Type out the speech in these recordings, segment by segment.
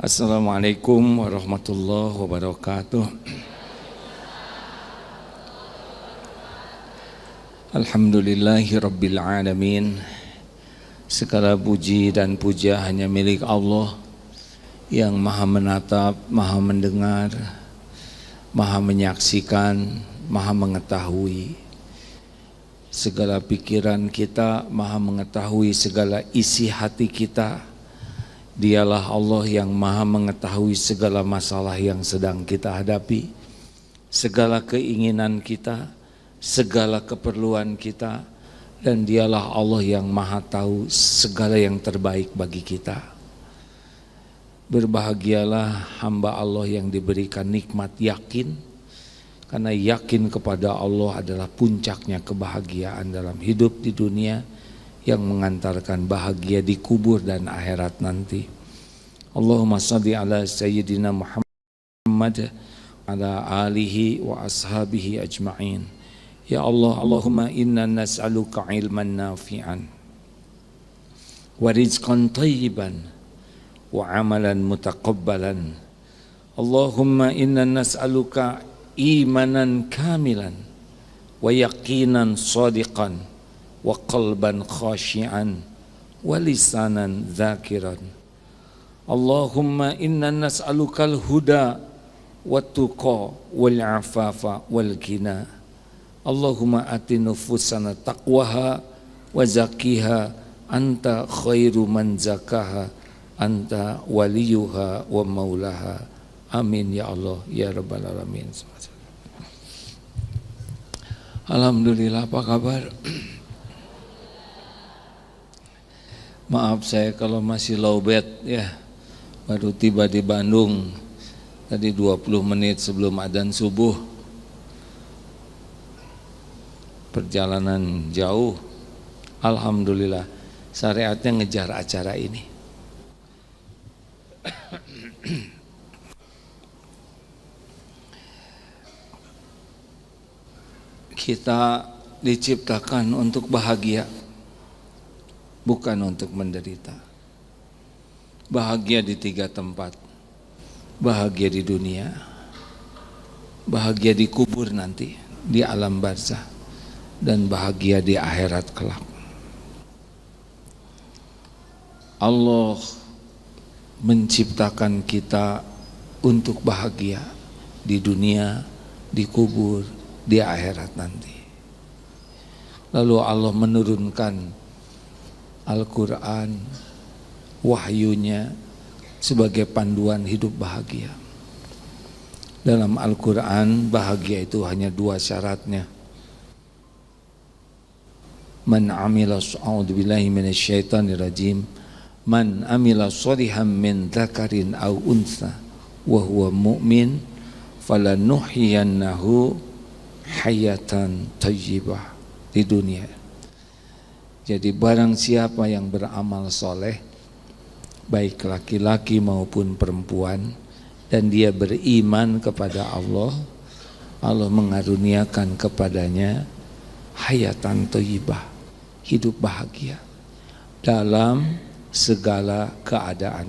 Assalamualaikum warahmatullahi wabarakatuh. Alhamdulillahi rabbil alamin. Segala puji dan puja hanya milik Allah yang maha menatap, maha mendengar, maha menyaksikan, maha mengetahui segala pikiran kita, maha mengetahui segala isi hati kita. Dialah Allah yang maha mengetahui segala masalah yang sedang kita hadapi, segala keinginan kita, segala keperluan kita, dan dialah Allah yang maha tahu segala yang terbaik bagi kita. Berbahagialah hamba Allah yang diberikan nikmat yakin, karena yakin kepada Allah adalah puncaknya kebahagiaan dalam hidup di dunia, yang mengantarkan bahagia di kubur dan akhirat nanti. Allahumma shalli ala sayyidina Muhammad ala alihi wa ashabihi ajma'in. Ya Allah, Allahumma inna nas'aluka ilman nafi'an wa rizqan tayyiban wa amalan mutaqabbalan. Allahumma inna nas'aluka imanan kamilan wa yaqinan sadiqan wa qalban khashi'an wa lisanan dzakiran. Allahumma inna nas'alukal huda wat tuqa wal afafa wal ghina. Allahumma ati nufusana taqwaha wa zakkiha anta khairu man zakaha anta waliyuha wa maulaha. Amin ya Allah ya rabbal alamin. Alhamdulillah, apa kabar? Maaf saya kalau masih lowbat ya, baru tiba di Bandung tadi 20 menit sebelum adzan subuh. Perjalanan jauh, alhamdulillah syariatnya ngejar acara ini. Kita diciptakan untuk bahagia, bukan untuk menderita. Bahagia di 3 tempat. Bahagia di dunia, bahagia di kubur nanti, di alam barzah, dan bahagia di akhirat kelak. Allah menciptakan kita untuk bahagia di dunia, di kubur, di akhirat nanti. Lalu Allah menurunkan Al-Quran, wahyunya sebagai panduan hidup bahagia. Dalam Al-Quran, bahagia itu hanya 2 syaratnya. Man amila a'udzubillahi minasyaitonirrajim. Man amila sholihan min dzakarin aw untha wa huwa mu'min falanuhyiyannahu hayatan thayyibah di dunia. Jadi barang siapa yang beramal soleh, baik laki-laki maupun perempuan, dan dia beriman kepada Allah, Allah mengaruniakan kepadanya hayatan thayyibah, hidup bahagia dalam segala keadaan.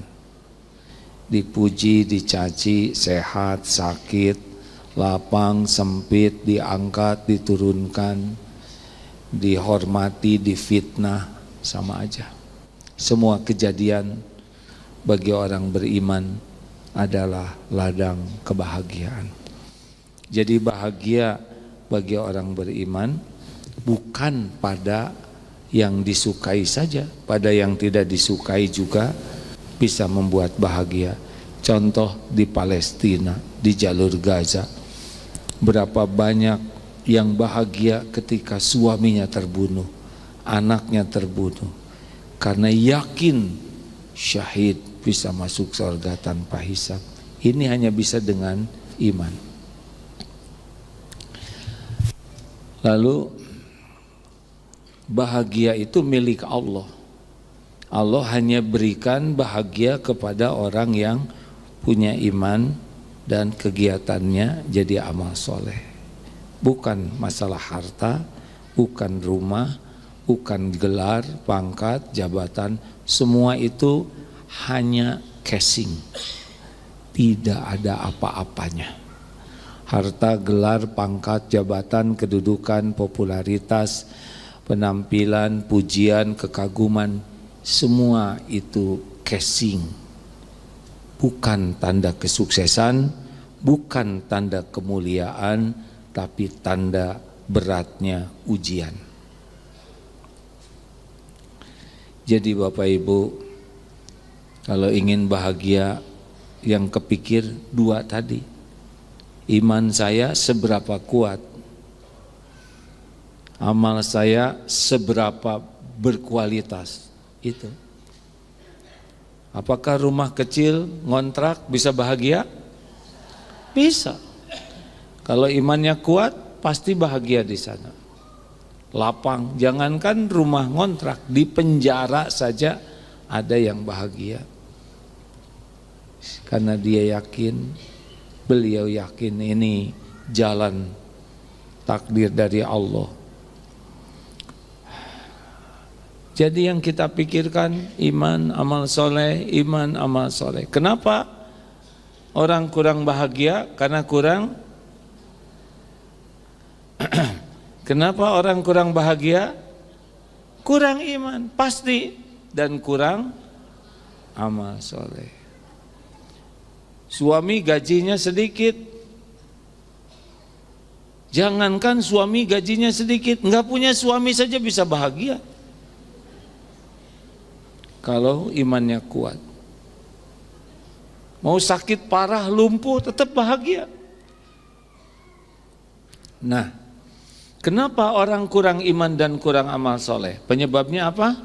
Dipuji, dicaci, sehat, sakit, lapang, sempit, diangkat, diturunkan, dihormati, difitnah, sama aja. Semua kejadian bagi orang beriman adalah ladang kebahagiaan. Jadi bahagia bagi orang beriman bukan pada yang disukai saja, pada yang tidak disukai juga bisa membuat bahagia. Contoh di Palestina, di jalur Gaza, berapa banyak yang bahagia ketika suaminya terbunuh, anaknya terbunuh, karena yakin syahid bisa masuk surga tanpa hisab. Ini hanya bisa dengan iman. Lalu bahagia itu milik Allah. Allah hanya berikan bahagia kepada orang yang punya iman dan kegiatannya jadi amal soleh. Bukan masalah harta, bukan rumah, bukan gelar, pangkat, jabatan. Semua itu hanya casing, tidak ada apa-apanya. Harta, gelar, pangkat, jabatan, kedudukan, popularitas, penampilan, pujian, kekaguman, semua itu casing. Bukan tanda kesuksesan, bukan tanda kemuliaan, tapi tanda beratnya ujian. Jadi Bapak Ibu, kalau ingin bahagia, yang kepikir dua tadi. Iman saya seberapa kuat, amal saya seberapa berkualitas. Itu. Apakah rumah kecil ngontrak bisa bahagia? Bisa. Kalau imannya kuat, pasti bahagia di sana. Lapang, jangankan rumah ngontrak, di penjara saja ada yang bahagia. Karena dia yakin, beliau yakin ini jalan takdir dari Allah. Jadi yang kita pikirkan iman, amal soleh, iman, amal soleh. Kenapa orang kurang bahagia? Karena kurang. Kenapa orang kurang bahagia? Kurang iman, pasti. Dan kurang amal soleh. Suami gajinya sedikit. Jangankan suami gajinya sedikit, enggak punya suami saja bisa bahagia. Kalau imannya kuat. Mau sakit parah, lumpuh, tetap bahagia. Nah, kenapa orang kurang iman dan kurang amal soleh? Penyebabnya apa?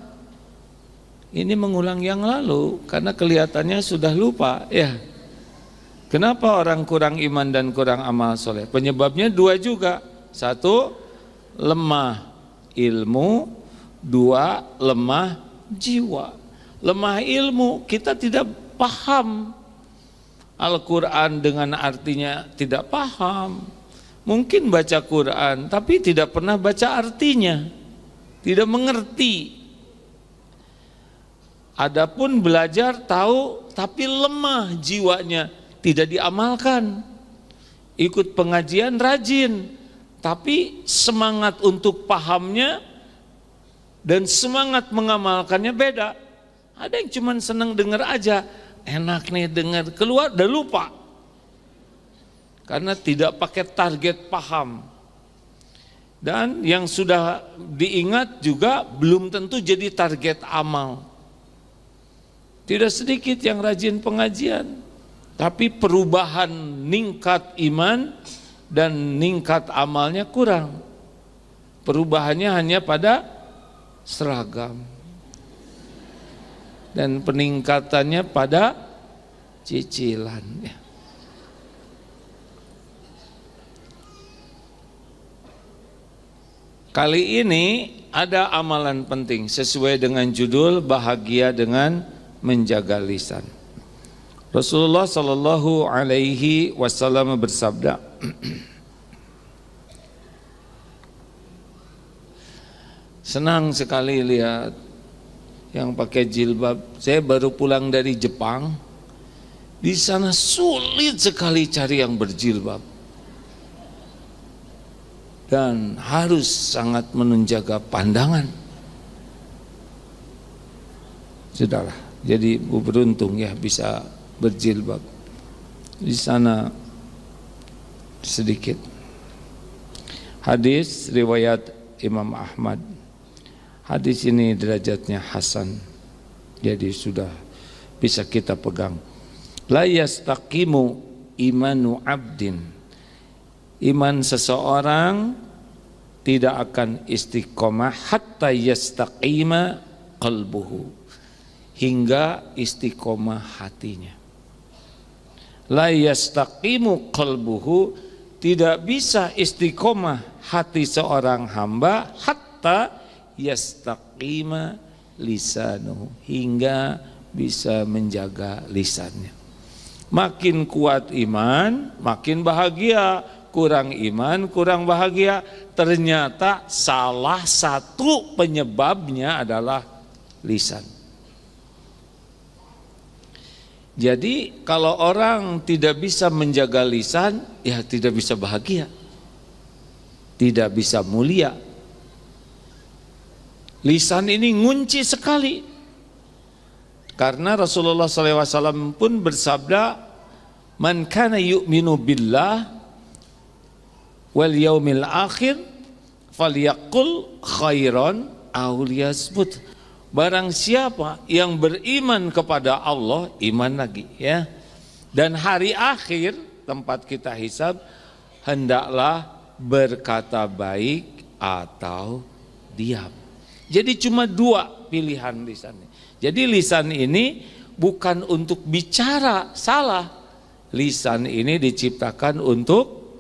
Ini mengulang yang lalu, karena kelihatannya sudah lupa. Ya. Kenapa orang kurang iman dan kurang amal soleh? Penyebabnya dua juga. Satu, lemah ilmu. Dua, lemah jiwa. Lemah ilmu, kita tidak paham Al-Quran dengan artinya tidak paham. Mungkin baca Quran, tapi tidak pernah baca artinya. Tidak mengerti. Adapun belajar tahu, tapi lemah jiwanya. Tidak diamalkan. Ikut pengajian rajin, tapi semangat untuk pahamnya dan semangat mengamalkannya beda. Ada yang cuma senang dengar aja, enak nih dengar, keluar udah lupa. Karena tidak pakai target paham. Dan yang sudah diingat juga belum tentu jadi target amal. Tidak sedikit yang rajin pengajian, tapi perubahan ningkat iman dan ningkat amalnya kurang. Perubahannya hanya pada seragam. Dan peningkatannya pada cicilan. Kali ini ada amalan penting sesuai dengan judul bahagia dengan menjaga lisan. Rasulullah sallallahu alaihi wasallam bersabda, senang sekali lihat yang pakai jilbab. Saya baru pulang dari Jepang. Di sana sulit sekali cari yang berjilbab. Dan harus sangat menjaga pandangan. Sudahlah, jadi beruntung ya bisa berjilbab. Di sana sedikit. Hadis riwayat Imam Ahmad. Hadis ini derajatnya hasan. Jadi sudah bisa kita pegang. La yastaqimu imanu abdin. Iman seseorang tidak akan istiqomah hatta yastaqima qalbuhu, hingga istiqomah hatinya. La yastaqimu qalbuhu, tidak bisa istiqomah hati seorang hamba hatta yastaqima lisanuhu, hingga bisa menjaga lisannya. Makin kuat iman, makin bahagia. Kurang iman, kurang bahagia. Ternyata salah satu penyebabnya adalah lisan. Jadi kalau orang tidak bisa menjaga lisan, ya tidak bisa bahagia, tidak bisa mulia. Lisan ini ngunci sekali. Karena Rasulullah SAW pun bersabda, "Man kana yu'minu billah wal yaumil akhir falyaqul khairan aw liyasmut." Barang siapa yang beriman kepada Allah, iman lagi ya, dan hari akhir tempat kita hisab, hendaklah berkata baik atau diam. Jadi cuma dua pilihan lisan. Jadi lisan ini bukan untuk bicara salah. Lisan ini diciptakan untuk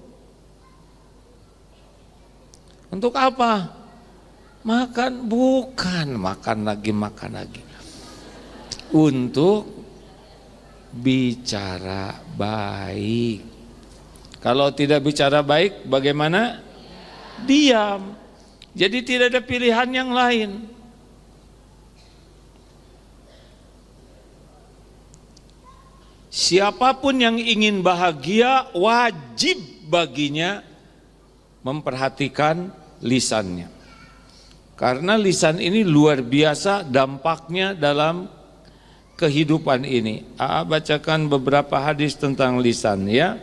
apa? Makan, bukan makan lagi. Untuk bicara baik. Kalau tidak bicara baik, bagaimana? Diam. Jadi tidak ada pilihan yang lain. Siapapun yang ingin bahagia, wajib baginya memperhatikan lisannya. Karena lisan ini luar biasa dampaknya dalam kehidupan ini. Bacakan beberapa hadis tentang lisan ya.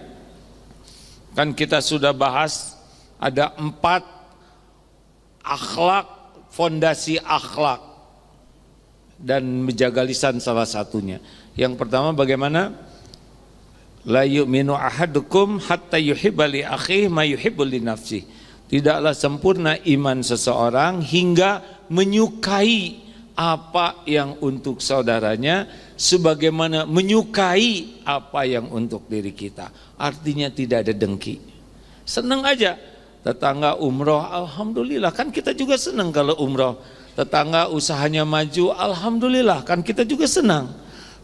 Kan kita sudah bahas ada 4 akhlak, fondasi akhlak, dan menjaga lisan salah satunya. Yang pertama bagaimana? La yu'minu ahadukum hatta yuhibba li akhihi ma yuhibbu li nafsihi. Tidaklah sempurna iman seseorang hingga menyukai apa yang untuk saudaranya sebagaimana menyukai apa yang untuk diri kita. Artinya tidak ada dengki. Senang aja. Tetangga umroh, alhamdulillah, kan kita juga senang kalau umroh. Tetangga usahanya maju, alhamdulillah, kan kita juga senang.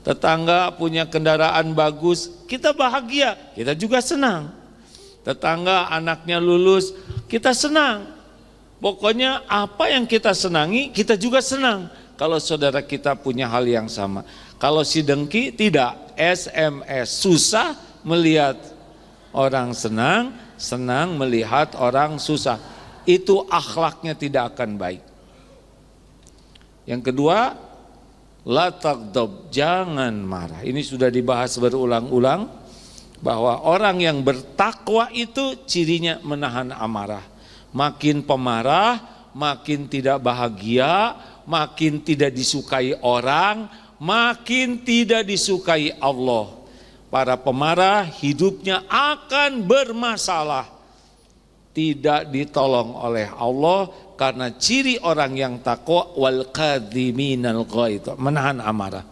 Tetangga punya kendaraan bagus, kita bahagia, kita juga senang. Tetangga anaknya lulus, kita senang. Pokoknya apa yang kita senangi, kita juga senang. Kalau saudara kita punya hal yang sama. Kalau si dengki tidak, SMS, susah melihat orang senang, senang melihat orang susah. Itu akhlaknya tidak akan baik. Yang kedua, la taghdab, jangan marah. Ini sudah dibahas berulang-ulang bahwa orang yang bertakwa itu cirinya menahan amarah. Makin pemarah, makin tidak bahagia, makin tidak disukai orang, makin tidak disukai Allah. Para pemarah hidupnya akan bermasalah, tidak ditolong oleh Allah. Karena ciri orang yang takwa, wal kadhiminal ghaidh, menahan amarah.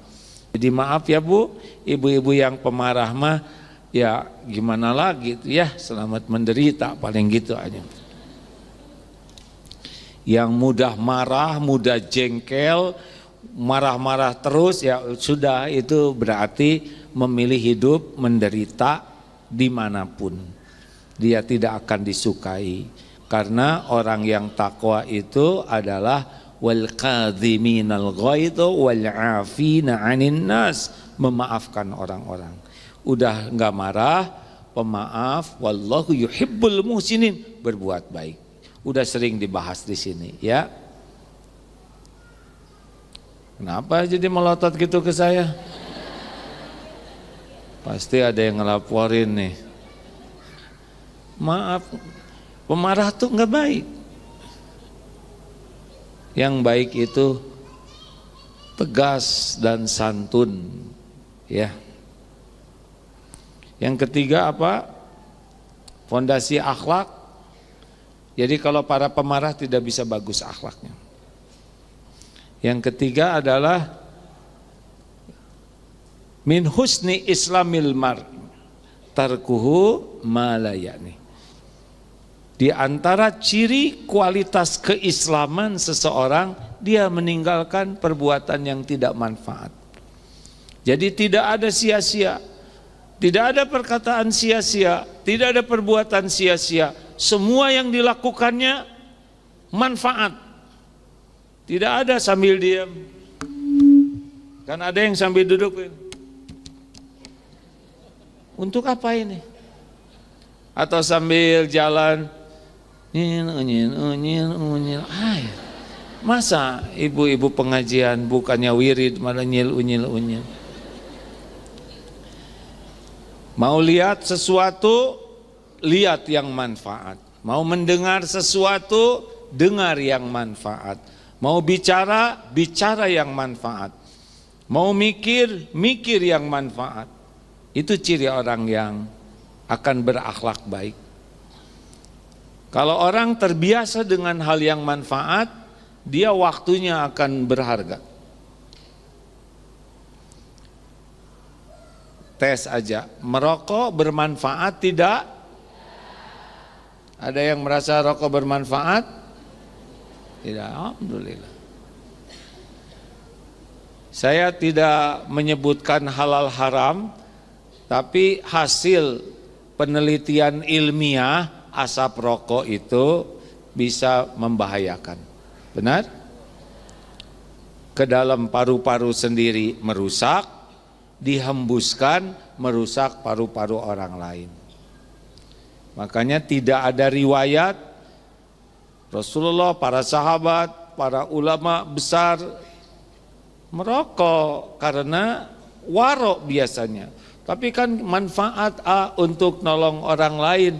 Jadi maaf ya Bu, ibu-ibu yang pemarah mah ya gimana lagi ya, selamat menderita, paling gitu aja. Yang mudah marah, mudah jengkel, marah-marah terus, ya sudah, itu berarti memilih hidup menderita dimanapun. Dia tidak akan disukai. Karena orang yang takwa itu adalah wal kadhiminal ghaidh wal 'afina 'anil nas, memaafkan orang-orang. Udah enggak marah, pemaaf, wallahu yuhibbul muhsinin, berbuat baik. Udah sering dibahas di sini ya. Kenapa jadi melotot gitu ke saya? Pasti ada yang ngelaporin nih. Maaf, pemarah tuh enggak baik. Yang baik itu tegas dan santun ya. Yang ketiga apa? Fondasi akhlak. Jadi kalau para pemarah tidak bisa bagus akhlaknya. Yang ketiga adalah min husni islamil mar tarkuhu ma la ya'ni. Di antara ciri kualitas keislaman seseorang, dia meninggalkan perbuatan yang tidak manfaat. Jadi tidak ada sia-sia, tidak ada perkataan sia-sia, tidak ada perbuatan sia-sia. Semua yang dilakukannya manfaat. Tidak ada sambil diam. Kan ada yang sambil duduk, Untuk apa ini? Atau sambil jalan unyil. Masa ibu-ibu pengajian bukannya wirid malah unyil. Mau lihat sesuatu, lihat yang manfaat. Mau mendengar sesuatu, dengar yang manfaat. Mau bicara, bicara yang manfaat. Mau mikir, mikir yang manfaat. Itu ciri orang yang akan berakhlak baik. Kalau orang terbiasa dengan hal yang manfaat, dia waktunya akan berharga. Tes aja, merokok bermanfaat tidak? Ada yang merasa rokok bermanfaat? Tidak, alhamdulillah. Saya tidak menyebutkan halal haram, tapi hasil penelitian ilmiah asap rokok itu bisa membahayakan. Benar? Ke dalam paru-paru sendiri merusak, dihembuskan merusak paru-paru orang lain. Makanya tidak ada riwayat Rasulullah, para sahabat, para ulama besar merokok karena warok biasanya. Tapi kan manfaat untuk nolong orang lain.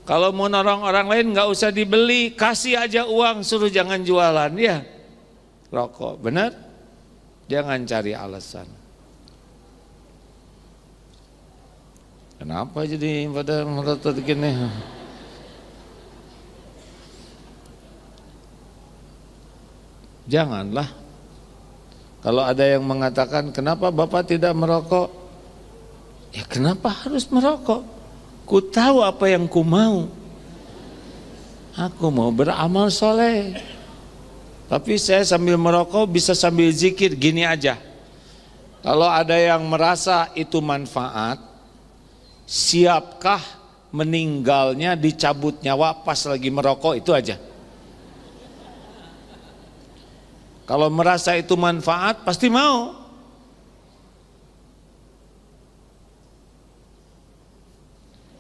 Kalau mau nolong orang lain nggak usah dibeli, kasih aja uang, suruh jangan jualan ya. Rokok, benar? Jangan cari alasan. Kenapa jadi pada merotot gini? Janganlah. Kalau ada yang mengatakan, kenapa Bapak tidak merokok? Ya kenapa harus merokok? Ku tahu apa yang ku mau. Aku mau beramal soleh. Tapi saya sambil merokok bisa sambil zikir, gini aja. Kalau ada yang merasa itu manfaat, siapkah meninggalnya dicabut nyawa pas lagi merokok, itu aja. Kalau merasa itu manfaat pasti mau.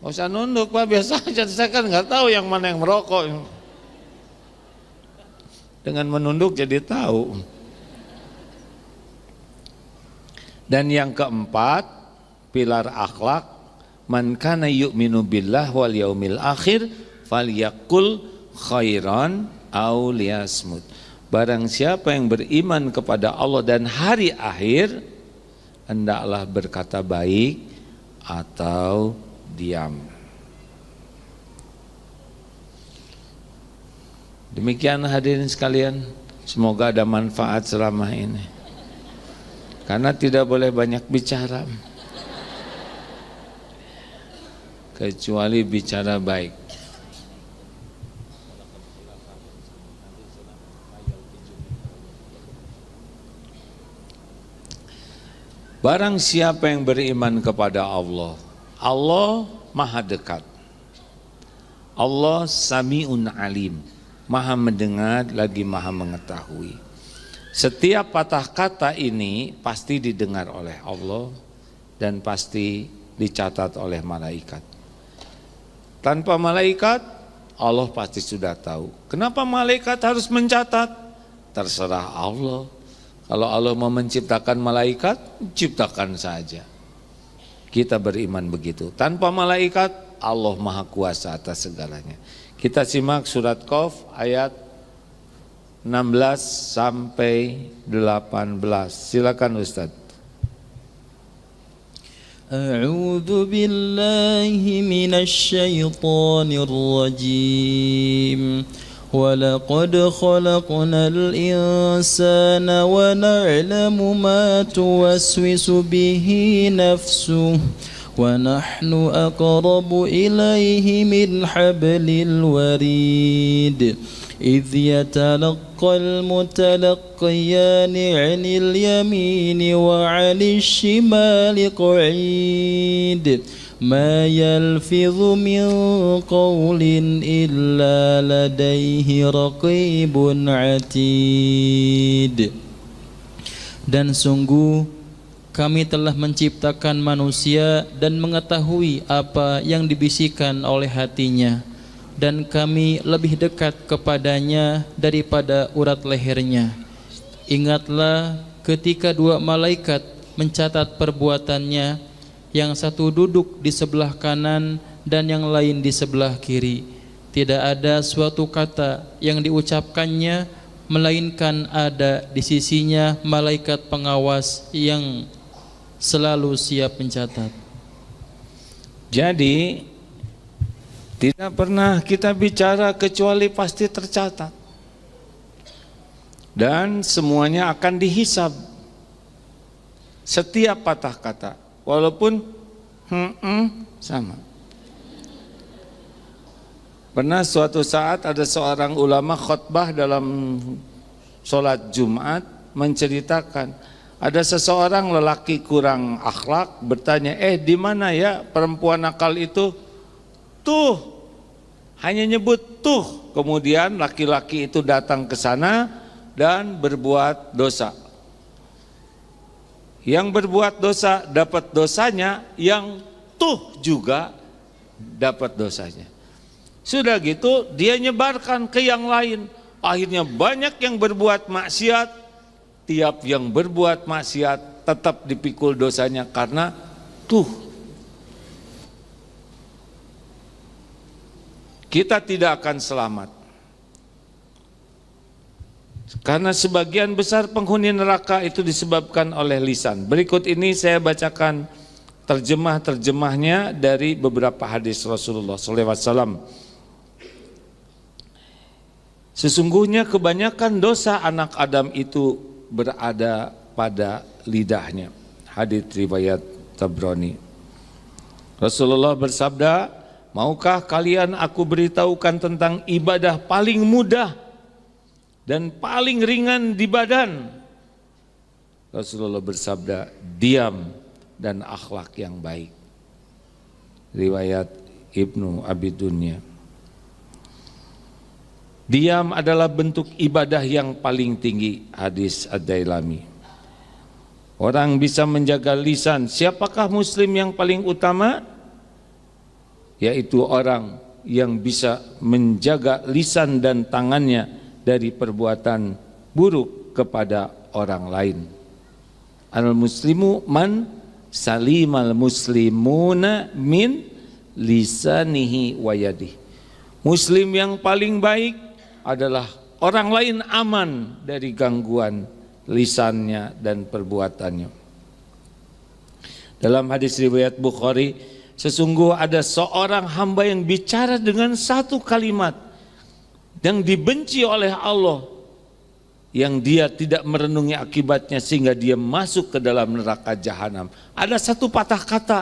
Gak usah nunduk Pak, biasa aja, saya kan nggak tahu yang mana yang merokok. Dengan menunduk jadi tahu. Dan yang keempat, pilar akhlak, man kana yu'minu billah wal yaumil akhir falyaqul khairan aw liyasmut. Barang siapa yang beriman kepada Allah dan hari akhir, hendaklah berkata baik atau diam. Demikian hadirin sekalian, semoga ada manfaat selama ini. Karena tidak boleh banyak bicara, kecuali bicara baik. Barang siapa yang beriman kepada Allah, Allah maha dekat. Allah sami'un alim, maha mendengar lagi maha mengetahui. Setiap patah kata ini pasti didengar oleh Allah dan pasti dicatat oleh malaikat. Tanpa malaikat, Allah pasti sudah tahu. Kenapa malaikat harus mencatat? Terserah Allah. Kalau Allah mau menciptakan malaikat, ciptakan saja. Kita beriman begitu. Tanpa malaikat, Allah maha kuasa atas segalanya. Kita simak surat Qaf ayat 16 sampai 18. Silakan Ustaz. A'udzu billahi minasy syaithanir rajim. وَلَقَدْ خَلَقْنَا الْإِنسَانَ وَنَعْلَمُ مَا تُوَسْوِسُ بِهِ نَفْسُهُ وَنَحْنُ أَقْرَبُ إِلَيْهِ مِنْ حَبْلِ الْوَرِيدِ إِذْ يَتَلَقَّى الْمُتَلَقِّيَانِ عَنِ الْيَمِينِ وَعَنِ الشِّمَالِ قَعِيدٌ ما يلفظ من قول إلا لديه رقيب عتيد. Dan sungguh kami telah menciptakan manusia dan mengetahui apa yang dibisikkan oleh hatinya, dan kami lebih dekat kepadanya daripada urat lehernya. Ingatlah ketika dua malaikat mencatat perbuatannya, yang satu duduk di sebelah kanan dan yang lain di sebelah kiri. Tidak ada suatu kata yang diucapkannya, melainkan ada di sisinya malaikat pengawas yang selalu siap mencatat. Jadi tidak pernah kita bicara kecuali pasti tercatat, dan semuanya akan dihisab. Setiap patah kata, walaupun sama. Pernah suatu saat ada seorang ulama khutbah dalam sholat Jumat menceritakan ada seseorang lelaki kurang akhlak bertanya, di mana ya perempuan nakal itu? Tuh, hanya nyebut tuh. Kemudian laki-laki itu datang ke sana dan berbuat dosa. Yang berbuat dosa dapat dosanya, yang tuh juga dapat dosanya. Sudah gitu dia nyebarkan ke yang lain. Akhirnya banyak yang berbuat maksiat. Tiap yang berbuat maksiat tetap dipikul dosanya karena tuh. Kita tidak akan selamat. Karena sebagian besar penghuni neraka itu disebabkan oleh lisan. Berikut ini saya bacakan terjemahnya dari beberapa hadis Rasulullah SAW. Sesungguhnya kebanyakan dosa anak Adam itu berada pada lidahnya. Hadis riwayat Tabrani. Rasulullah bersabda, maukah kalian aku beritahukan tentang ibadah paling mudah dan paling ringan di badan? Rasulullah bersabda, diam dan akhlak yang baik. Riwayat Ibnu Abi Dunya. Diam adalah bentuk ibadah yang paling tinggi. Hadis Ad-Dailami. Orang bisa menjaga lisan. Siapakah muslim yang paling utama? Yaitu orang yang bisa menjaga lisan dan tangannya dari perbuatan buruk kepada orang lain. Al-muslimu man salimal muslimuna min lisanihi wa yadihi. Muslim yang paling baik adalah orang lain aman dari gangguan lisannya dan perbuatannya. Dalam hadis riwayat Bukhari, sesungguh ada seorang hamba yang bicara dengan satu kalimat yang dibenci oleh Allah, yang dia tidak merenungi akibatnya sehingga dia masuk ke dalam neraka jahanam. Ada satu patah kata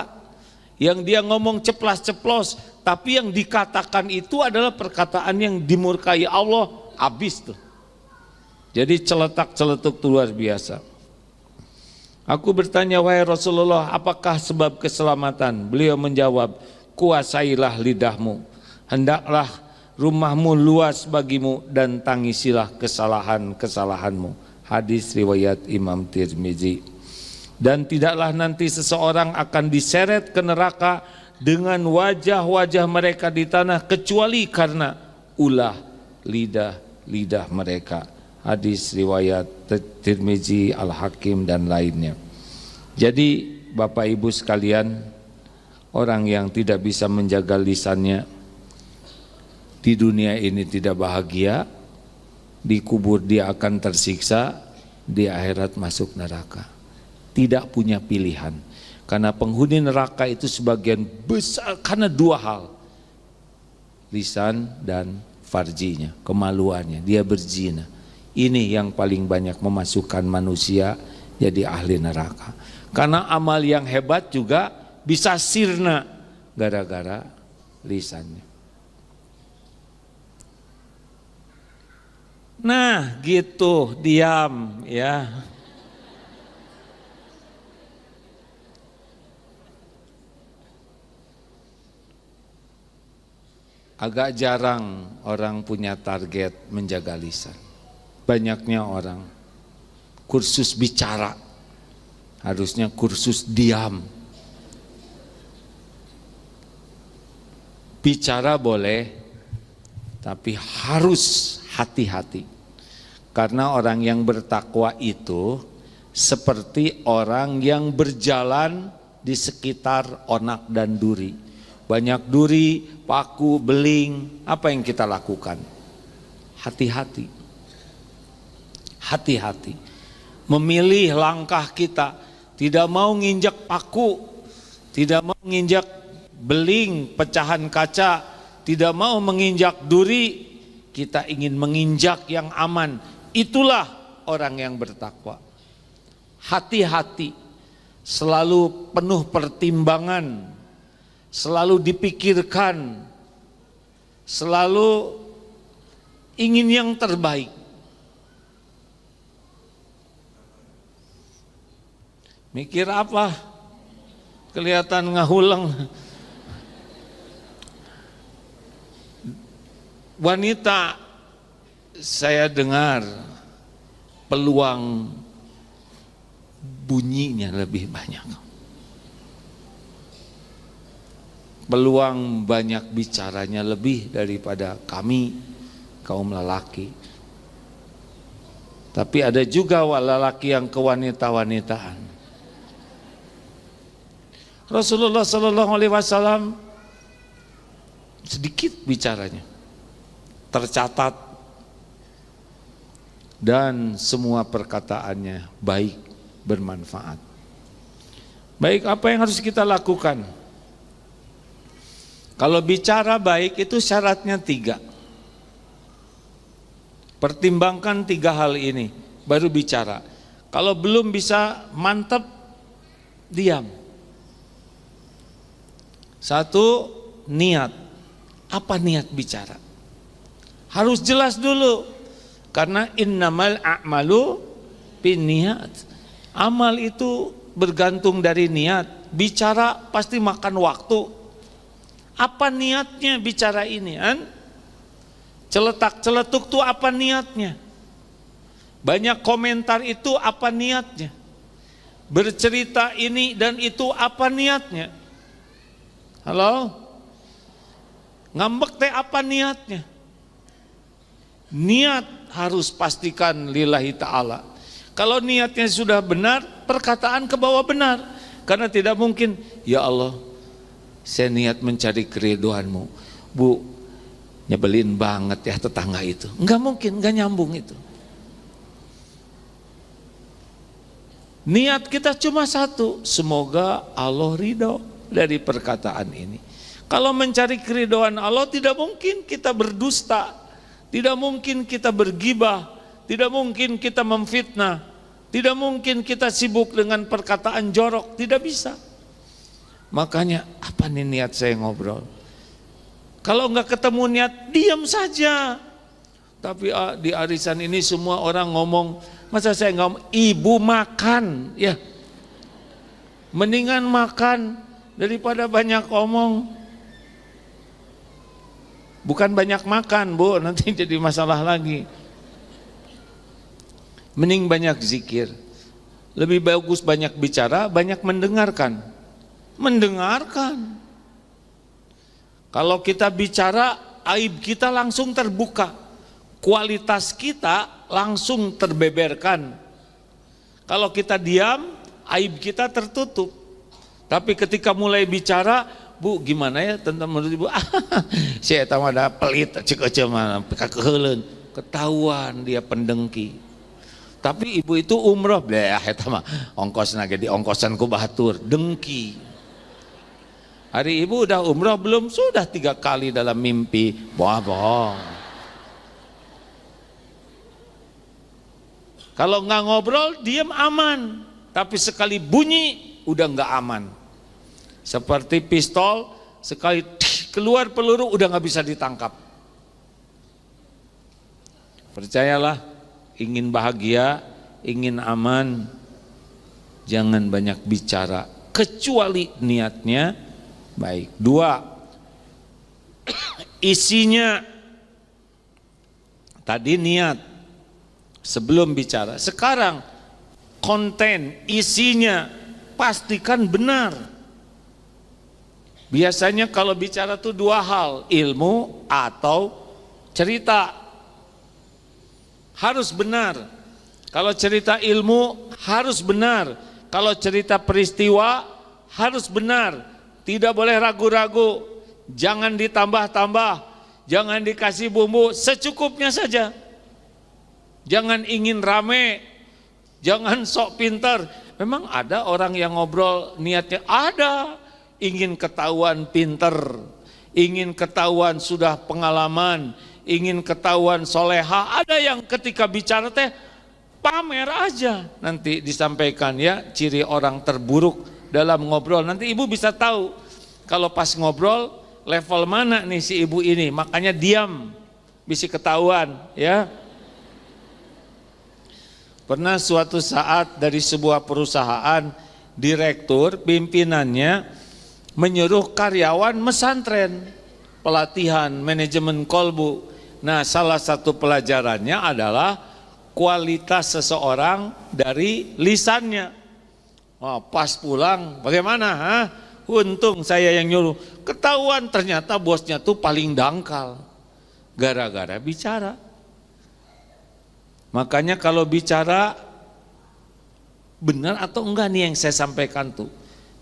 yang dia ngomong ceplas-ceplos, tapi yang dikatakan itu adalah perkataan yang dimurkai Allah, habis tuh. Jadi celetak-celetuk luar biasa. Aku bertanya, wahai Rasulullah, apakah sebab keselamatan? Beliau menjawab, kuasailah lidahmu, hendaklah rumahmu luas bagimu, dan tangisilah kesalahan-kesalahanmu. Hadis riwayat Imam Tirmizi. Dan tidaklah nanti seseorang akan diseret ke neraka dengan wajah-wajah mereka di tanah kecuali karena ulah lidah mereka. Hadis riwayat Tirmizi, Al-Hakim dan lainnya. Jadi Bapak Ibu sekalian, orang yang tidak bisa menjaga lisannya di dunia ini tidak bahagia, di kubur dia akan tersiksa, di akhirat masuk neraka. Tidak punya pilihan. Karena penghuni neraka itu sebagian besar karena dua hal. Lisan dan farjinya, kemaluannya, dia berzina. Ini yang paling banyak memasukkan manusia jadi ahli neraka. Karena amal yang hebat juga bisa sirna gara-gara lisannya. Nah, gitu, diam ya. Agak jarang orang punya target menjaga lisan. Banyaknya orang kursus bicara, Harusnya kursus diam. Bicara boleh, tapi harus hati-hati. Karena orang yang bertakwa itu seperti orang yang berjalan di sekitar onak dan duri. Banyak duri, paku, beling, apa yang kita lakukan? Hati-hati. Hati-hati. Memilih langkah kita, tidak mau nginjak paku, tidak mau nginjak beling, pecahan kaca, tidak mau menginjak duri, kita ingin menginjak yang aman. Itulah orang yang bertakwa. Hati-hati, selalu penuh pertimbangan, selalu dipikirkan, selalu ingin yang terbaik. Mikir apa? Kelihatan ngahuleng. Wanita, saya dengar peluang bunyinya lebih banyak. Peluang banyak bicaranya lebih daripada kami kaum lelaki. Tapi ada juga lelaki yang kewanita-wanitaan. Rasulullah SAW sedikit bicaranya, tercatat, dan semua perkataannya baik, bermanfaat. Baik, apa yang harus kita lakukan? Kalau bicara baik itu syaratnya 3. Pertimbangkan 3 hal ini, baru bicara. Kalau belum bisa mantap, diam. 1, niat. Apa niat bicara? Harus jelas dulu. Karena innamal a'malu binniyat. Amal itu bergantung dari niat. Bicara pasti makan waktu. Apa niatnya bicara ini? Celetak-celetuk itu apa niatnya? Banyak komentar itu apa niatnya? Bercerita ini dan itu apa niatnya? Halo? Ngambek teh apa niatnya? Niat harus pastikan lillahi ta'ala. Kalau niatnya sudah benar, perkataan ke bawah benar. Karena tidak mungkin, ya Allah, saya niat mencari keridhoanmu. Bu, nyebelin banget ya tetangga itu. Enggak mungkin, enggak nyambung itu. Niat kita cuma satu, semoga Allah ridho dari perkataan ini. Kalau mencari keridhaan Allah, tidak mungkin kita berdusta, tidak mungkin kita bergibah, tidak mungkin kita memfitnah, tidak mungkin kita sibuk dengan perkataan jorok, tidak bisa. Makanya apa nih niat saya ngobrol? Kalau enggak ketemu niat, diam saja. Tapi di arisan ini semua orang ngomong, masa saya ngomong, ibu makan, ya. Mendingan makan daripada banyak omong. Bukan banyak makan, Bu, nanti jadi masalah lagi. Mending banyak zikir. Lebih bagus banyak bicara, banyak mendengarkan. Mendengarkan. Kalau kita bicara, aib kita langsung terbuka. Kualitas kita langsung terbeberkan. Kalau kita diam, aib kita tertutup. Tapi ketika mulai bicara, Bu, gimana ya tentang menurut Ibu? Saya tahu ada pelit, cek mana, kakeheuleun, ketahuan dia pendengki. Tapi ibu itu umroh, eta mah ongkosna ge diongkosan ku batur, dengki. Hari ibu udah umroh belum? Sudah 3 kali dalam mimpi, bohong. Kalau nggak ngobrol, diam aman. Tapi sekali bunyi, udah nggak aman. Seperti pistol, sekali keluar peluru udah nggak bisa ditangkap. Percayalah, ingin bahagia, ingin aman, jangan banyak bicara, kecuali niatnya baik. 2, isinya. Tadi niat sebelum bicara. Sekarang konten, isinya, pastikan benar. Biasanya kalau bicara tuh dua hal, ilmu atau cerita. Harus benar. Kalau cerita ilmu harus benar. Kalau cerita peristiwa harus benar. Tidak boleh ragu-ragu. Jangan ditambah-tambah. Jangan dikasih bumbu, secukupnya saja. Jangan ingin rame. Jangan sok pintar. Memang ada orang yang ngobrol niatnya ada. Ingin ketahuan pinter, ingin ketahuan sudah pengalaman, ingin ketahuan soleha. Ada yang ketika bicara teh pamer aja. Nanti disampaikan ya ciri orang terburuk dalam ngobrol. Nanti ibu bisa tahu kalau pas ngobrol level mana nih si ibu ini. Makanya diam, bisa ketahuan ya. Pernah suatu saat dari sebuah perusahaan, direktur pimpinannya menyuruh karyawan mesantren, pelatihan manajemen kolbu. Nah, salah satu pelajarannya adalah kualitas seseorang dari lisannya. Oh, pas pulang, bagaimana? Untung saya yang nyuruh. Ketahuan ternyata bosnya tuh paling dangkal, gara-gara bicara. Makanya kalau bicara benar atau enggak nih yang saya sampaikan tuh,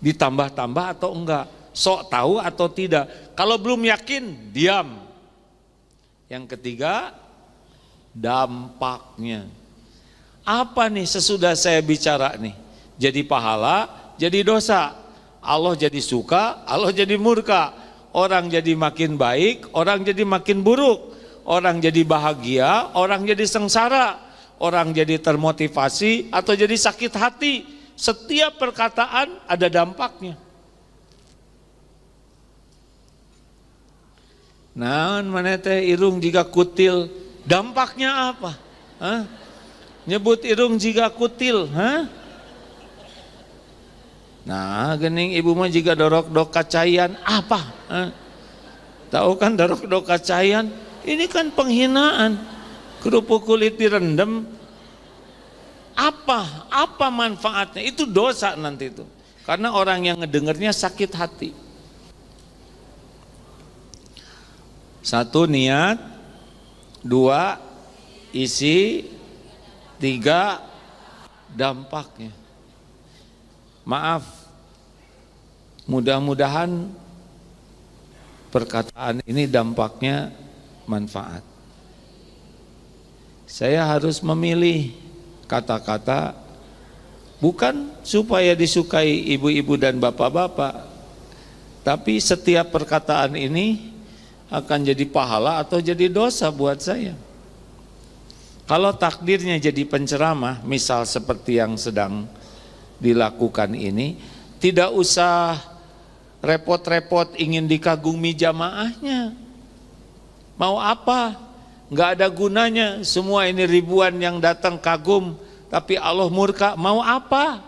ditambah-tambah atau enggak, sok tahu atau tidak. Kalau belum yakin, diam. Yang ketiga, dampaknya. Apa nih sesudah saya bicara nih? Jadi pahala, jadi dosa. Allah jadi suka, Allah jadi murka. Orang jadi makin baik, orang jadi makin buruk. Orang jadi bahagia, orang jadi sengsara. Orang jadi termotivasi atau jadi sakit hati. Setiap perkataan ada dampaknya. Nah, mana teh irung jika kutil, dampaknya apa? Nyebut irung jika kutil, Nah, gening ibu mah jika dorok-dok kacayan, apa? Tahu kan dorok-dok kacayan? Ini kan penghinaan. Kerupuk kulit direndam. Apa manfaatnya? Itu dosa nanti itu. Karena orang yang ngedengernya sakit hati. Satu, niat. Dua, isi. Tiga, dampaknya. Maaf, mudah-mudahan perkataan ini dampaknya manfaat. Saya harus memilih kata-kata bukan supaya disukai ibu-ibu dan bapak-bapak, tapi setiap perkataan ini akan jadi pahala atau jadi dosa buat saya. Kalau takdirnya jadi penceramah, misal seperti yang sedang dilakukan ini, tidak usah repot-repot ingin dikagumi jamaahnya. Mau apa? Nggak ada gunanya. Semua ini ribuan yang datang kagum, tapi Allah murka. Mau apa?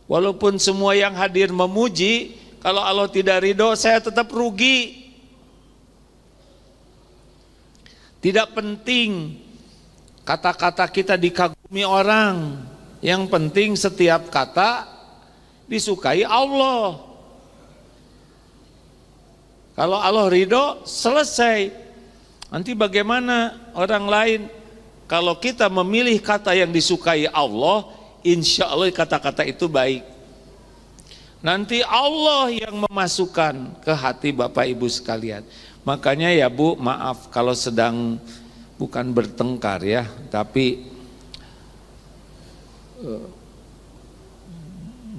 Walaupun semua yang hadir memuji, kalau Allah tidak ridho, saya tetap rugi. Tidak penting kata-kata kita dikagumi orang. Yang penting setiap kata disukai Allah. Kalau Allah ridho, selesai. Nanti bagaimana orang lain? Kalau kita memilih kata yang disukai Allah, insya Allah kata-kata itu baik. Nanti Allah yang memasukkan ke hati Bapak Ibu sekalian. Makanya ya Bu, maaf kalau sedang bukan bertengkar ya, tapi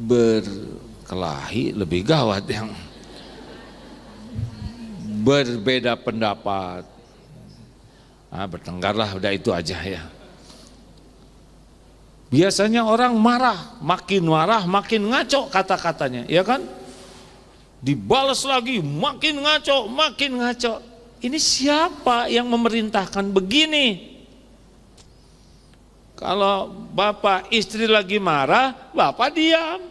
berkelahi lebih gawat, yang berbeda pendapat. Bertengkarlah, udah itu aja ya. Biasanya orang marah makin ngaco kata-katanya, ya kan? Dibalas lagi, makin ngaco. Ini siapa yang memerintahkan begini? Kalau bapak istri lagi marah, bapak diam.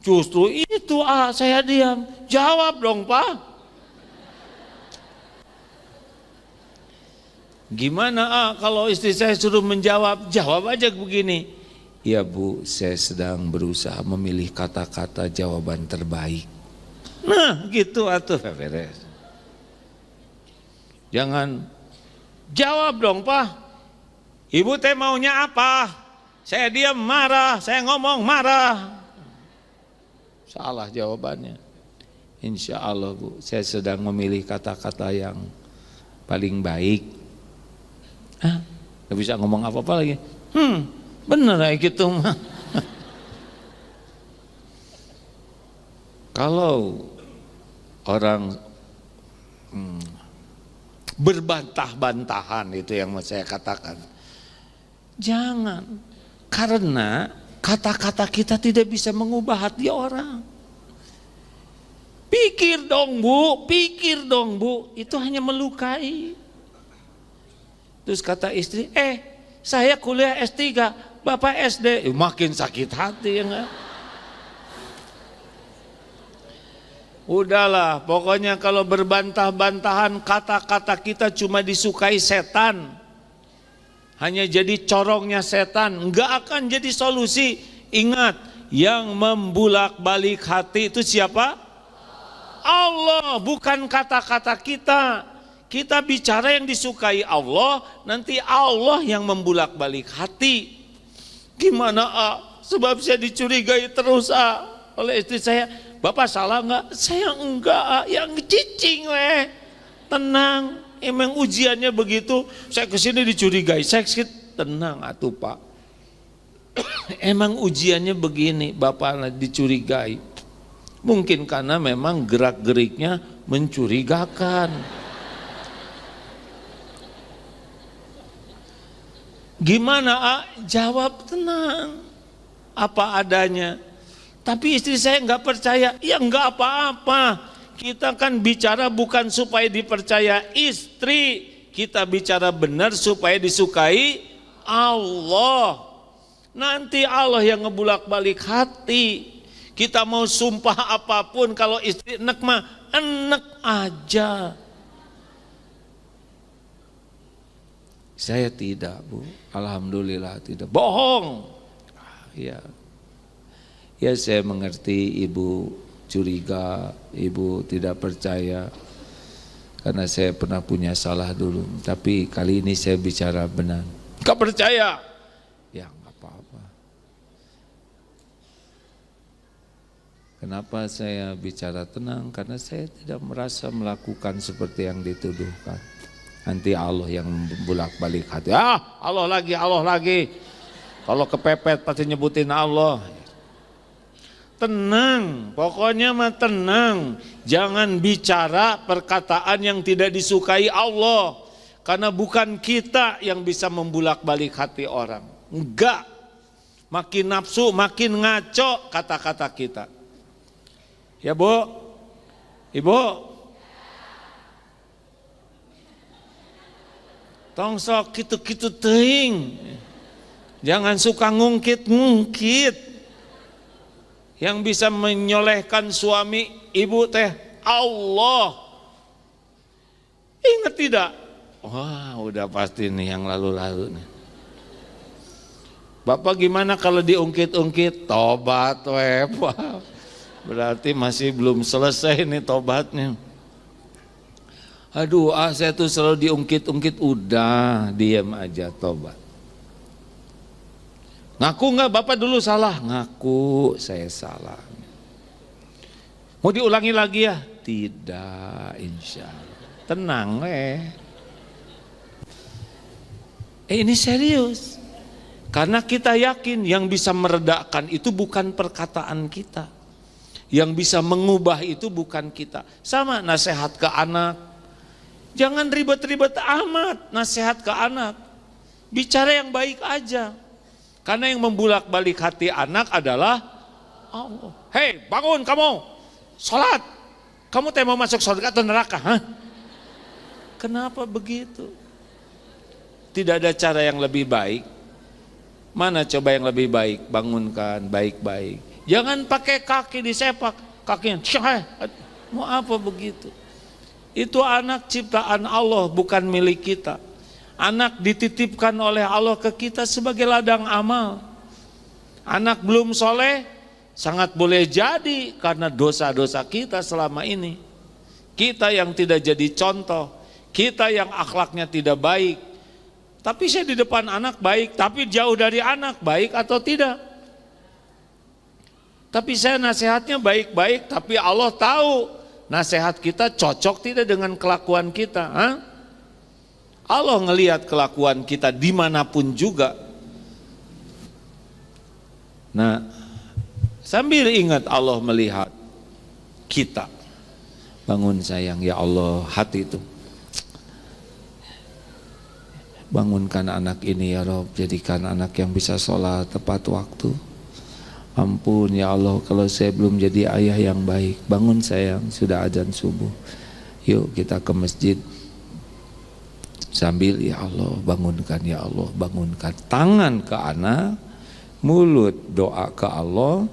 Justru itu saya diam. Jawab dong Pak. Gimana kalau istri saya suruh menjawab, jawab aja begini. Ya Bu, saya sedang berusaha memilih kata-kata jawaban terbaik. Nah gitu atuh beres. Jangan jawab dong Pak. Ibu teh maunya apa? Saya diam marah, saya ngomong marah. Salah jawabannya. Insya Allah Bu, saya sedang memilih kata-kata yang paling baik. Gak bisa ngomong apa-apa lagi. Bener kayak gitu mah. Kalau orang berbantah-bantahan, itu yang mau saya katakan, jangan, karena kata-kata kita tidak bisa mengubah hati orang. Pikir dong Bu, itu hanya melukai. Terus kata istri, saya kuliah S3, Bapak SD. Makin sakit hati ya enggak? Udahlah, pokoknya kalau berbantah-bantahan, kata-kata kita cuma disukai setan. Hanya jadi corongnya setan, enggak akan jadi solusi. Ingat, yang membulak-balik hati itu siapa? Allah, bukan kata-kata kita. Kita bicara yang disukai Allah, nanti Allah yang membulak-balik hati. Gimana sebab saya dicurigai terus oleh istri saya. Bapak salah enggak? Saya enggak, yang cicing weh. Tenang, emang ujiannya begitu. Saya kesini dicurigai, saya tenang atuh Pak. Emang ujiannya begini, Bapak dicurigai. Mungkin karena memang gerak-geriknya mencurigakan. Gimana jawab tenang, apa adanya. Tapi istri saya enggak percaya, ya enggak apa-apa. Kita kan bicara bukan supaya dipercaya istri, kita bicara benar supaya disukai Allah. Nanti Allah yang ngebulak-balik hati. Kita mau sumpah apapun, kalau istri enek mah enek aja. Saya tidak Bu, alhamdulillah tidak. Bohong. Ya, ya saya mengerti ibu curiga, ibu tidak percaya, karena saya pernah punya salah dulu. Tapi kali ini saya bicara benar. Gak percaya? Ya gak apa-apa. Kenapa saya bicara tenang? Karena saya tidak merasa melakukan seperti yang dituduhkan. Nanti Allah yang bolak-balik hati. Allah lagi. Kalau kepepet pasti nyebutin Allah. Tenang, pokoknya mah tenang. Jangan bicara perkataan yang tidak disukai Allah. Karena bukan kita yang bisa membulak-balik hati orang. Enggak. Makin nafsu, makin ngaco kata-kata kita. Ya Bu, Ibu, tong sok kitu-kitu teuing. Jangan suka ngungkit-ngungkit. Yang bisa menyolehkan suami ibu teh Allah. Ingat tidak? Wah, udah pasti nih yang lalu-lalu nih. Bapak gimana kalau diungkit-ungkit? Tobat weh. Berarti masih belum selesai nih tobatnya. Aduh, saya tuh selalu diungkit-ungkit, udah diam aja, tobat. Ngaku nggak Bapak dulu salah? Ngaku saya salah. Mau diulangi lagi ya? Tidak, insya Allah. Tenang ini serius. Karena kita yakin yang bisa meredakan itu bukan perkataan kita. Yang bisa mengubah itu bukan kita. Sama nasihat ke anak. Jangan ribet-ribet amat nasihat ke anak. Bicara yang baik aja. Karena yang membulak-balik hati anak adalah Allah. Hei, bangun kamu, sholat. Kamu mau masuk surga atau neraka? Kenapa begitu? Tidak ada cara yang lebih baik. Mana coba yang lebih baik? Bangunkan baik-baik. Jangan pakai kaki disepak, kakinya. Mau apa begitu? Itu anak ciptaan Allah, bukan milik kita. Anak dititipkan oleh Allah ke kita sebagai ladang amal. Anak belum soleh, sangat boleh jadi karena dosa-dosa kita selama ini. Kita yang tidak jadi contoh, kita yang akhlaknya tidak baik. Tapi saya di depan anak baik, tapi jauh dari anak baik atau tidak? Tapi saya nasihatnya baik-baik, tapi Allah tahu nasihat kita cocok tidak dengan kelakuan kita. Allah ngelihat kelakuan kita dimanapun juga. Nah, sambil ingat Allah melihat kita. Bangun sayang, ya Allah, hati itu. Bangunkan anak ini ya Rob, jadikan anak yang bisa sholat tepat waktu. Ampun ya Allah kalau saya belum jadi ayah yang baik. Bangun sayang, sudah azan subuh. Yuk kita ke masjid. Sambil ya Allah, bangunkan ya Allah, bangunkan. Tangan ke anak, mulut doa ke Allah,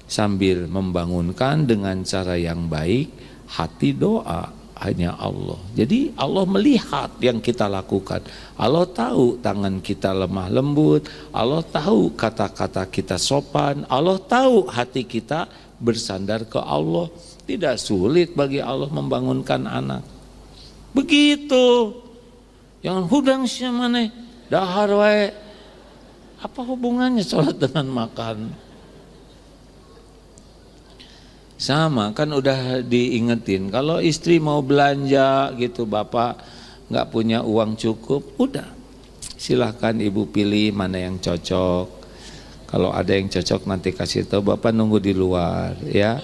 sambil membangunkan dengan cara yang baik, hati doa hanya Allah. Jadi Allah melihat yang kita lakukan. Allah tahu tangan kita lemah lembut, Allah tahu kata-kata kita sopan, Allah tahu hati kita bersandar ke Allah. Tidak sulit bagi Allah membangunkan anak. Begitu. Yang hudang siamane dahar wae. Apa hubungannya sholat dengan makan? Sama kan udah diingetin, kalau istri mau belanja gitu, bapak nggak punya uang cukup, udah silahkan ibu pilih mana yang cocok. Kalau ada yang cocok nanti kasih tahu, bapak nunggu di luar ya,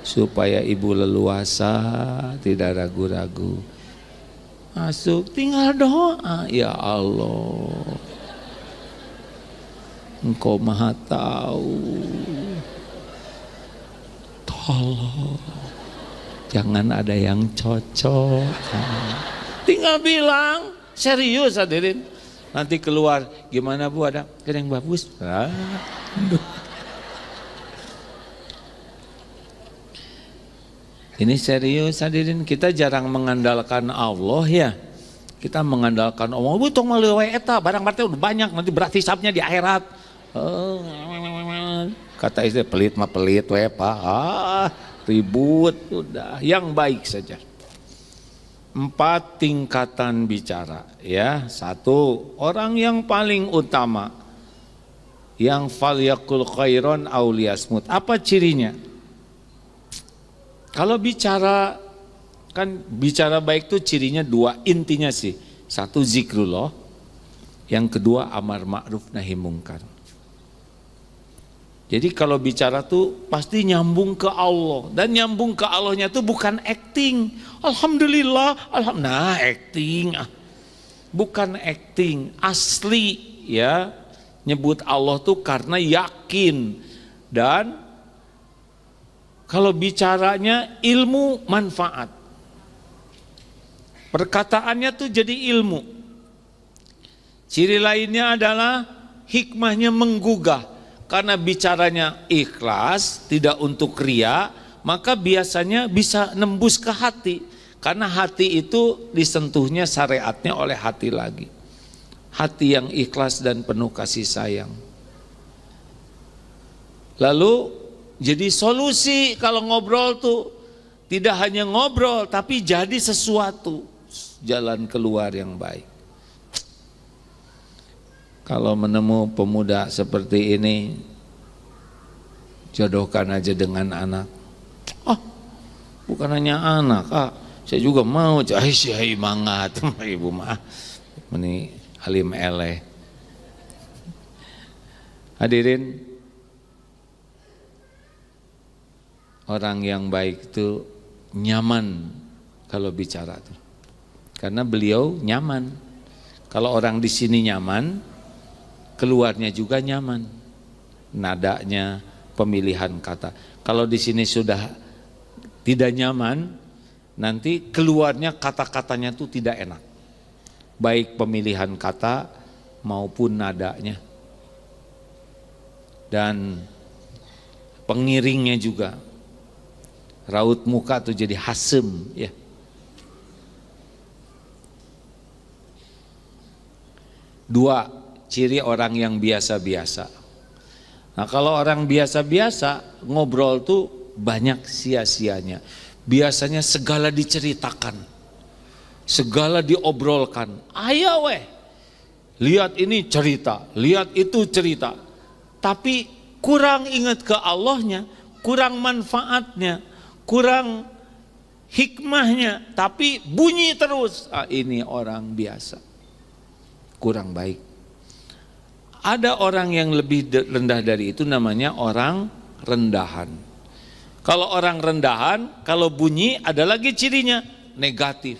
supaya ibu leluasa, tidak ragu-ragu. Masuk tinggal doa, ya Allah, Engkau maha tahu. Allah, jangan ada yang cocok. Tinggal bilang, serius hadirin. Nanti keluar, gimana Bu, ada yang bagus? Ini serius hadirin, kita jarang mengandalkan Allah ya. Kita mengandalkan Allah, bu tong malewe eta, barang berarti udah banyak, nanti berat hisapnya di akhirat. Kata istri, pelit mah pelit we Pak, ribut, udah yang baik saja. 4 tingkatan bicara ya. 1, orang yang paling utama, yang falyakul khairon aw liyasmut. Apa cirinya? Kalau bicara, kan bicara baik itu cirinya 2, intinya sih. 1 zikrullah, yang kedua amar ma'ruf nahi mungkar. Jadi kalau bicara tuh pasti nyambung ke Allah, dan nyambung ke Allahnya tuh bukan acting. Alhamdulillah, nah acting, bukan acting, asli ya. Nyebut Allah tuh karena yakin, dan kalau bicaranya ilmu manfaat. Perkataannya tuh jadi ilmu. Ciri lainnya adalah hikmahnya menggugah. Karena bicaranya ikhlas, tidak untuk ria, maka biasanya bisa nembus ke hati. Karena hati itu disentuhnya syariatnya oleh hati lagi. Hati yang ikhlas dan penuh kasih sayang. Lalu jadi solusi kalau ngobrol tuh tidak hanya ngobrol, tapi jadi sesuatu, jalan keluar yang baik. Kalau menemu pemuda seperti ini, jodohkan aja dengan anak. Bukan hanya anak, saya juga mau cahai mangat, ibu mah, ini halim eleh. Hadirin, orang yang baik itu nyaman kalau bicara tuh, karena beliau nyaman. Kalau orang di sini nyaman, keluarnya juga nyaman, nadanya, pemilihan kata. Kalau di sini sudah tidak nyaman, nanti keluarnya kata-katanya tuh tidak enak, baik pemilihan kata maupun nadanya, dan pengiringnya juga. Raut muka tuh jadi hasem ya. Dua ciri orang yang biasa-biasa. Nah kalau orang biasa-biasa ngobrol tuh banyak sia-sianya. Biasanya segala diceritakan, segala diobrolkan. Ayo weh, lihat ini cerita, lihat itu cerita. Tapi kurang ingat ke Allahnya, kurang manfaatnya, kurang hikmahnya. Tapi bunyi terus. Ini orang biasa, kurang baik. Ada orang yang lebih rendah dari itu, namanya orang rendahan. Kalau orang rendahan, kalau bunyi ada lagi cirinya, negatif.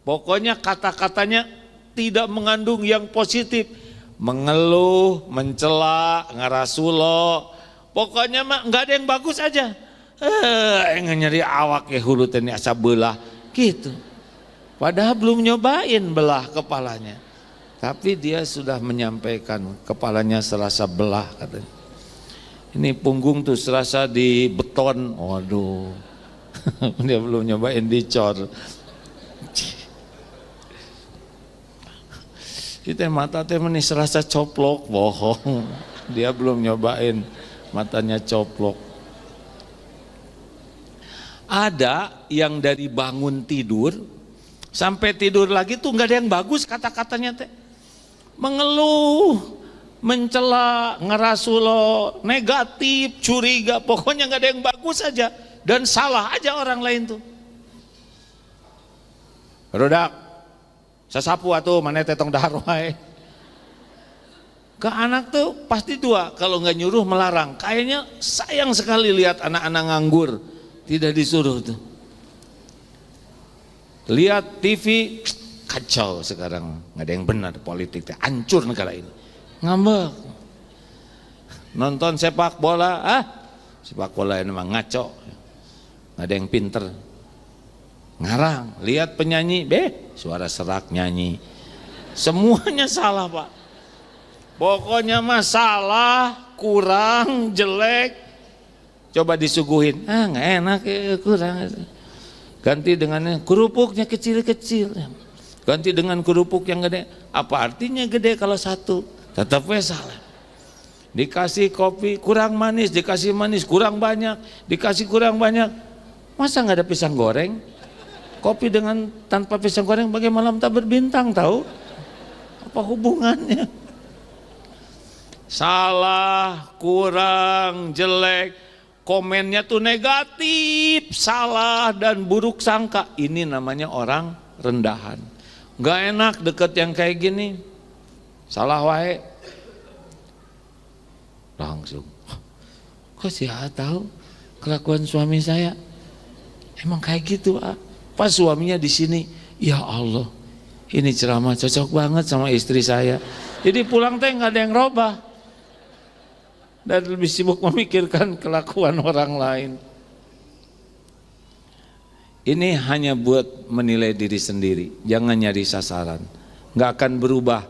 Pokoknya kata-katanya tidak mengandung yang positif. Mengeluh, mencela, ngarasulo. Pokoknya mah nggak ada yang bagus aja. Nyeri awak ya hurut ini asa belah gitu. Padahal belum nyobain belah kepalanya. Tapi dia sudah menyampaikan kepalanya serasa belah katanya. Ini punggung tuh serasa di beton. Waduh. Dia belum nyobain dicor. Kita mata teh meni serasa coplok, bohong. Dia belum nyobain matanya coplok. Ada yang dari bangun tidur sampai tidur lagi tuh nggak ada yang bagus kata-katanya teh. Mengeluh, mencela, ngerasulo, negatif, curiga, pokoknya nggak ada yang bagus aja dan salah aja orang lain tuh. Rodak, sasapu atuh mana tetong dahar wae. Ke anak tuh pasti dua, kalau nggak nyuruh melarang. Kayaknya sayang sekali lihat anak-anak nganggur, tidak disuruh tuh. Lihat TV, kacau sekarang, nggak ada yang benar, politik teh hancur negara ini. Ngambek. Nonton sepak bola, sepak bola ini memang ngaco, nggak ada yang pinter. Ngarang, lihat penyanyi, suara serak nyanyi, semuanya salah pak. Pokoknya mah salah, kurang, jelek. Coba disuguhin, nggak enak ya, kurang. Ganti dengan kerupuknya kecil-kecil. Ganti dengan kerupuk yang gede. Apa artinya gede kalau satu? Tetap salah. Dikasih kopi kurang manis, dikasih manis kurang banyak, dikasih kurang banyak. Masa nggak ada pisang goreng? Kopi dengan tanpa pisang goreng bagai malam tak berbintang, tahu? Apa hubungannya? Salah, kurang, jelek. Komennya tuh negatif, salah dan buruk sangka. Ini namanya orang rendahan. Gak enak deket yang kayak gini, salah wae. Langsung, kok sih tahu kelakuan suami saya? Emang kayak gitu Pas suaminya di sini, ya Allah, ini ceramah cocok banget sama istri saya. Jadi pulang teh nggak ada yang robah dan lebih sibuk memikirkan kelakuan orang lain. Ini hanya buat menilai diri sendiri, jangan nyari sasaran, nggak akan berubah.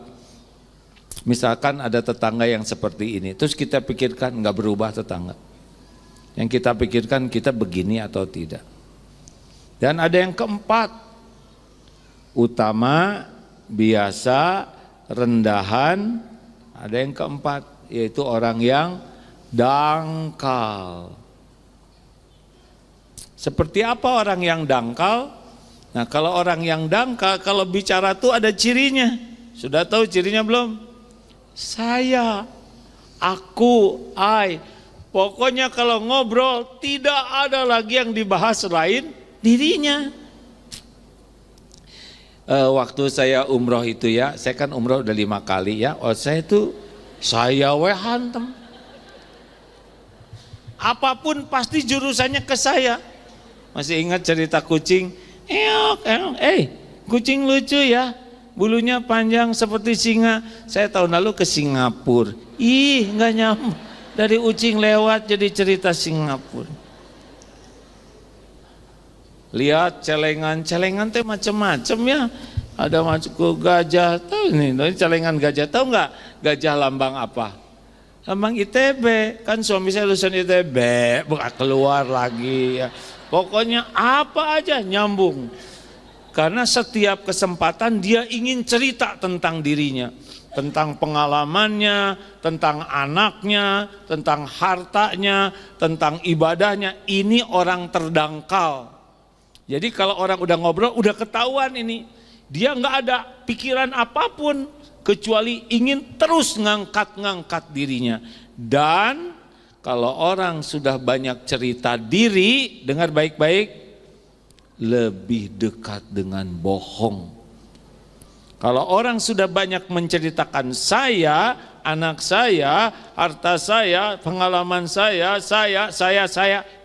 Misalkan ada tetangga yang seperti ini, terus kita pikirkan nggak berubah tetangga. Yang kita pikirkan kita begini atau tidak. Dan ada yang keempat, utama, biasa, rendahan. Ada yang keempat, yaitu orang yang dangkal. Seperti apa orang yang dangkal? Nah kalau orang yang dangkal, kalau bicara tuh ada cirinya. Sudah tahu cirinya belum? Saya, aku, pokoknya kalau ngobrol tidak ada lagi yang dibahas selain dirinya. Waktu saya umroh itu ya, saya kan umroh udah 5 kali ya. Saya itu saya hantem. Apapun pasti jurusannya ke saya. Masih ingat cerita kucing? Kucing lucu ya, bulunya panjang seperti singa. Saya tahun lalu ke Singapura. Nggak nyambung. Dari ucing lewat jadi cerita Singapura. Lihat celengan teh macam-macam ya. Ada macam gajah, tahu nih, celengan gajah, tahu nggak? Gajah lambang apa? Lambang ITB. Kan suami saya lulusan ITB, bukan keluar lagi ya. Pokoknya apa aja nyambung. Karena setiap kesempatan dia ingin cerita tentang dirinya, tentang pengalamannya, tentang anaknya, tentang hartanya, tentang ibadahnya. Ini orang terdangkal. Jadi kalau orang udah ngobrol, udah ketahuan ini. Dia nggak ada pikiran apapun, kecuali ingin terus ngangkat dirinya. Dan kalau orang sudah banyak cerita diri, dengar baik-baik, lebih dekat dengan bohong. Kalau orang sudah banyak menceritakan saya, anak saya, harta saya, pengalaman saya,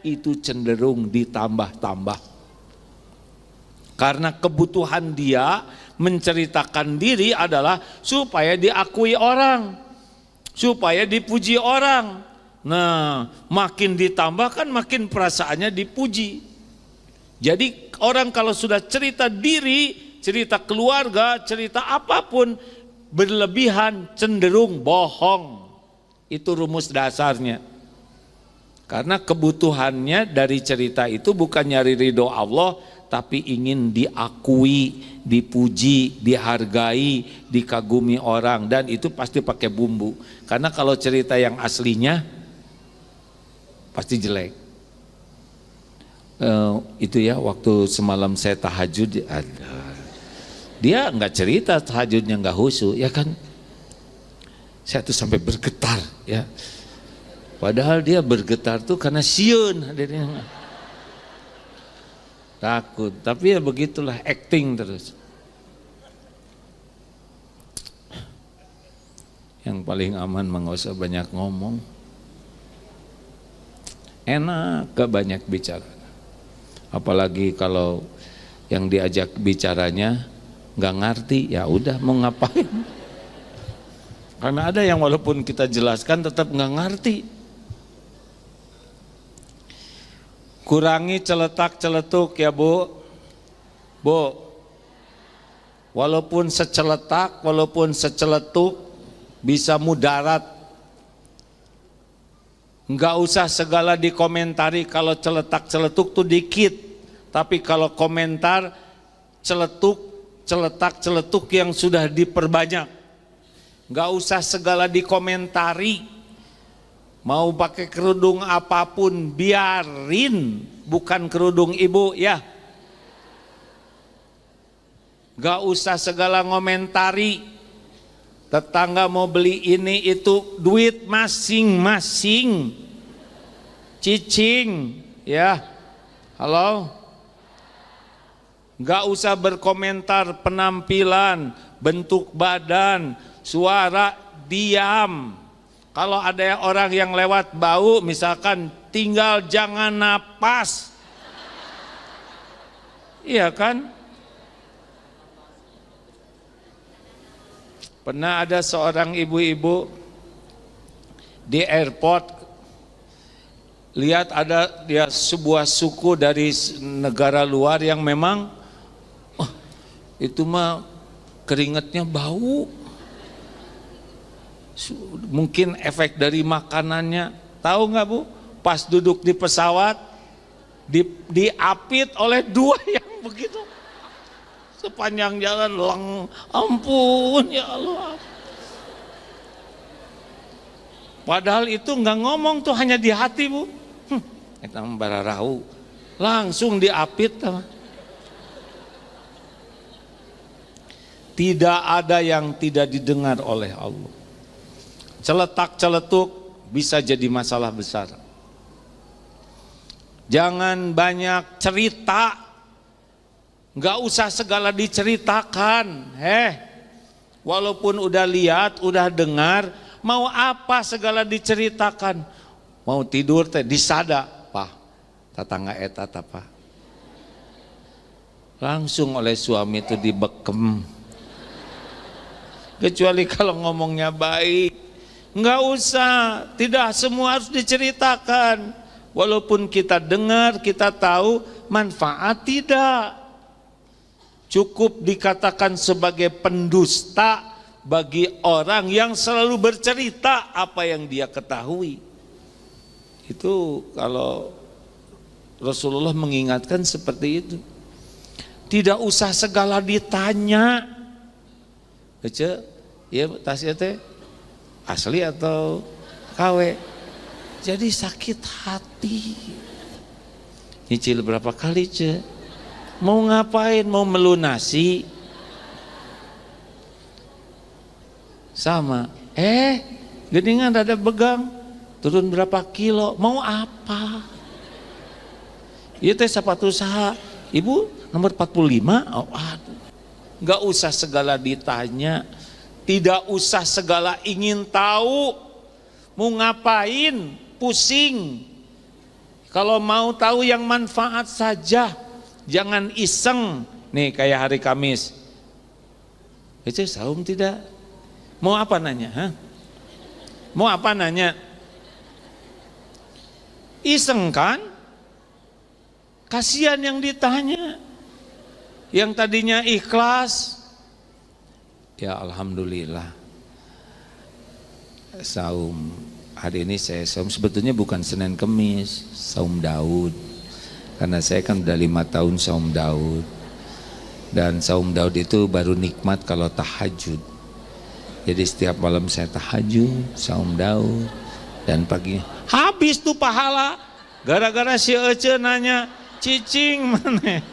itu cenderung ditambah-tambah. Karena kebutuhan dia menceritakan diri adalah supaya diakui orang, supaya dipuji orang. Nah, makin ditambah kan makin perasaannya dipuji. Jadi orang kalau sudah cerita diri, cerita keluarga, cerita apapun berlebihan cenderung bohong. Itu rumus dasarnya. Karena kebutuhannya dari cerita itu bukan nyari ridho Allah, tapi ingin diakui, dipuji, dihargai, dikagumi orang. Dan itu pasti pakai bumbu. Karena kalau cerita yang aslinya pasti jelek. Itu ya, waktu semalam saya tahajud, dia nggak cerita tahajudnya nggak khusyuk, ya kan? Saya tuh sampai bergetar, ya. Padahal dia bergetar tuh karena sieun hadirnya. Takut, tapi ya begitulah, acting terus. Yang paling aman nggak usah banyak ngomong. Enak gak banyak bicara. Apalagi kalau yang diajak bicaranya nggak ngerti, ya udah mau ngapain? Karena ada yang walaupun kita jelaskan tetap nggak ngerti. Kurangi celetak-celetuk ya Bu. Walaupun seceletak, walaupun seceletuk bisa mudarat. Nggak usah segala dikomentari. Kalau celetak-celetuk tuh dikit, tapi kalau komentar celetak-celetuk yang sudah diperbanyak. Nggak usah segala dikomentari. Mau pakai kerudung apapun biarin, bukan kerudung ibu ya. Nggak usah segala ngomentari. Tetangga mau beli ini itu, duit masing-masing. Cicing, ya. Halo? Gak usah berkomentar penampilan, bentuk badan, suara, diam. Kalau ada orang yang lewat bau, misalkan tinggal jangan napas. Iya kan? Pernah ada seorang ibu-ibu di airport, lihat ada dia sebuah suku dari negara luar yang memang itu mah keringatnya bau. Mungkin efek dari makanannya. Tahu nggak Bu? Pas duduk di pesawat diapit oleh dua yang begitu. Sepanjang jalan ampun ya Allah. Padahal itu nggak ngomong tuh, hanya di hati Bu. Kita bararahu, langsung diapit. Tidak ada yang tidak didengar oleh Allah. Celetak-celetuk bisa jadi masalah besar. Jangan banyak cerita. Nggak usah segala diceritakan. Walaupun udah lihat, udah dengar, mau apa segala diceritakan. Mau tidur teh disada, Pak. Tetangga eta apa? Langsung oleh suami itu dibekem. Kecuali kalau ngomongnya baik. Nggak usah, tidak semua harus diceritakan. Walaupun kita dengar, kita tahu manfaat tidak. Cukup dikatakan sebagai pendusta bagi orang yang selalu bercerita apa yang dia ketahui. Itu kalau Rasulullah mengingatkan seperti itu. Tidak usah segala ditanya. Ece, ya tasnya teh asli atau KW. Jadi sakit hati. Nyicil berapa kali ce? Mau ngapain? Mau melunasi? Sama. Geningan rada begang. Turun berapa kilo? Mau apa? Iya teh sepatu saha? Ibu nomor 45? Oh, aduh. Gak usah segala ditanya. Tidak usah segala ingin tahu. Mau ngapain? Pusing. Kalau mau tahu yang manfaat saja. Jangan iseng. Nih kayak hari Kamis. Ece saum tidak? Mau apa nanya? Hah? Mau apa nanya? Iseng kan? Kasihan yang ditanya. Yang tadinya ikhlas. Ya alhamdulillah. Saum. Hari ini saya saum, sebetulnya bukan Senin Kemis, saum Daud. Karena saya kan udah 5 tahun saum Daud. Dan saum Daud itu baru nikmat kalau tahajud. Jadi setiap malam saya tahajud, saum Daud. Dan pagi habis tuh pahala. Gara-gara si Ece nanya, cicing mana?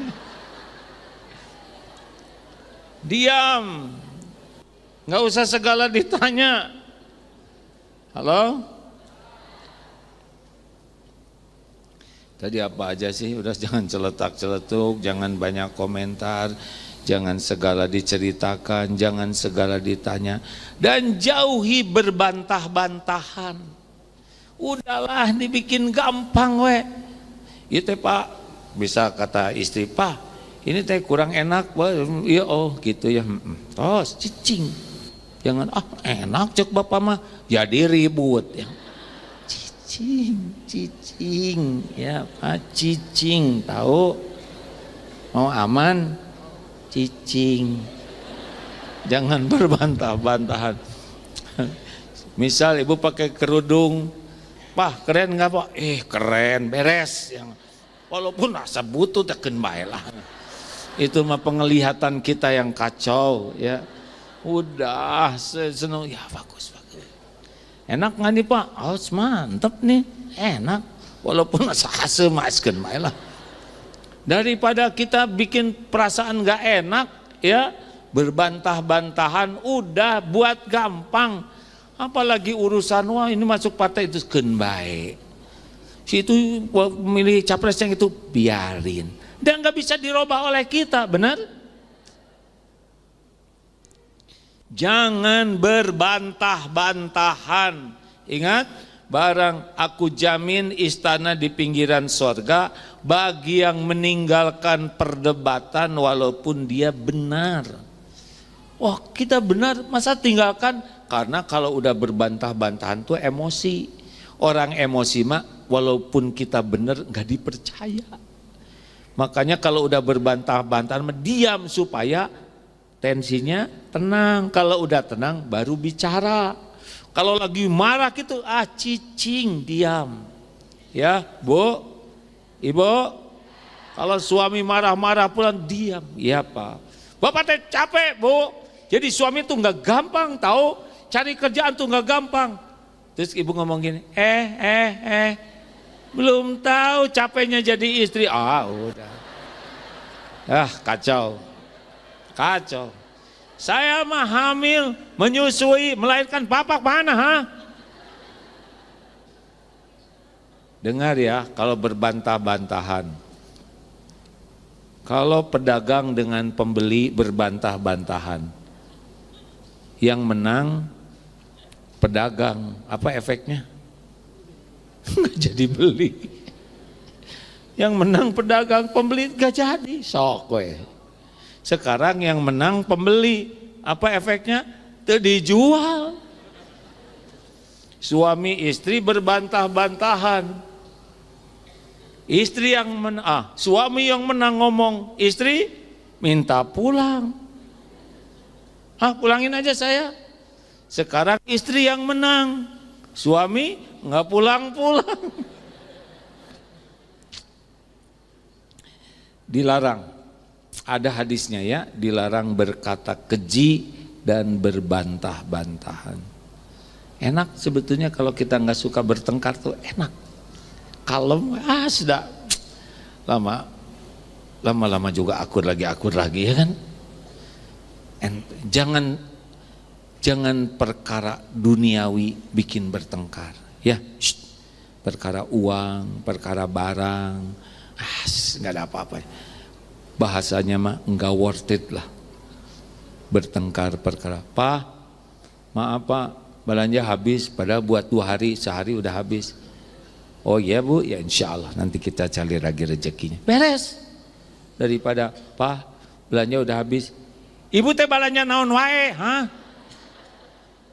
Diam. Nggak usah segala ditanya. Halo? Tadi apa aja sih? Udah jangan celetak-celetuk, jangan banyak komentar, jangan segala diceritakan, jangan segala ditanya, dan jauhi berbantah-bantahan. Udahlah dibikin gampang we. Itu Pak, bisa kata istri, Pak, ini teh kurang enak, iya oh gitu ya. Tos cicing. Jangan enak cek Bapak mah, jadi ribut ya. Cicing, ya Pak, cicing, tahu? Mau aman, cicing. Jangan berbantah-bantahan. Misal ibu pakai kerudung, Pak keren nggak Pak? Keren, beres. Walaupun rasa butuh teken bae lah. Itu mah penglihatan kita yang kacau, ya. Udah seneng, ya bagus. Enak nggak nih Pak? Oh mantep nih, enak. Walaupun asa maskeun bae lah. Daripada kita bikin perasaan nggak enak, ya berbantah-bantahan, udah buat gampang. Apalagi urusan wah ini masuk partai itu keun bae. Si itu memilih capres yang itu biarin. Dan nggak bisa dirubah oleh kita, benar? Jangan berbantah-bantahan. Ingat, barang aku jamin istana di pinggiran sorga bagi yang meninggalkan perdebatan walaupun dia benar. Wah kita benar, masa tinggalkan? Karena kalau udah berbantah-bantahan tuh emosi. Orang emosi mah walaupun kita benar nggak dipercaya. Makanya kalau udah berbantah-bantahan diam supaya tensinya tenang. Kalau udah tenang baru bicara. Kalau lagi marah gitu, cicing, diam. Ya, Bu, Ibu, kalau suami marah-marah pulang diam. Iya Pak. Bapak teh capek Bu. Jadi suami tuh nggak gampang tahu. Cari kerjaan tuh nggak gampang. Terus ibu ngomong gini, belum tahu capeknya jadi istri. Udah. Kacau. Saya mah hamil, menyusui, melahirkan bapak mana Dengar ya, kalau berbantah-bantahan. Kalau pedagang dengan pembeli berbantah-bantahan. Yang menang pedagang, apa efeknya? Nggak jadi beli. Yang menang pedagang, pembeli nggak jadi. Sok we. Sekarang yang menang pembeli, apa efeknya? Itu dijual. Suami istri berbantah-bantahan. Istri yang suami yang menang ngomong, istri minta pulang. Pulangin aja saya. Sekarang istri yang menang, suami nggak pulang-pulang. Dilarang. ada hadisnya ya, dilarang berkata keji dan berbantah-bantahan. Enak sebetulnya kalau kita nggak suka bertengkar tuh enak, kalem, sudah lama-lama juga akur lagi ya kan. Jangan perkara duniawi bikin bertengkar ya. Perkara uang, perkara barang, nggak ada apa-apa. Bahasanya mah nggak worth it lah bertengkar perkara. Pak, maaf Pak, belanja habis, padahal buat 2 hari, sehari udah habis. Oh iya Bu, ya insya Allah nanti kita cari lagi rezekinya. Beres. Daripada Pak, belanja udah habis, Ibu teh belanja naon wae,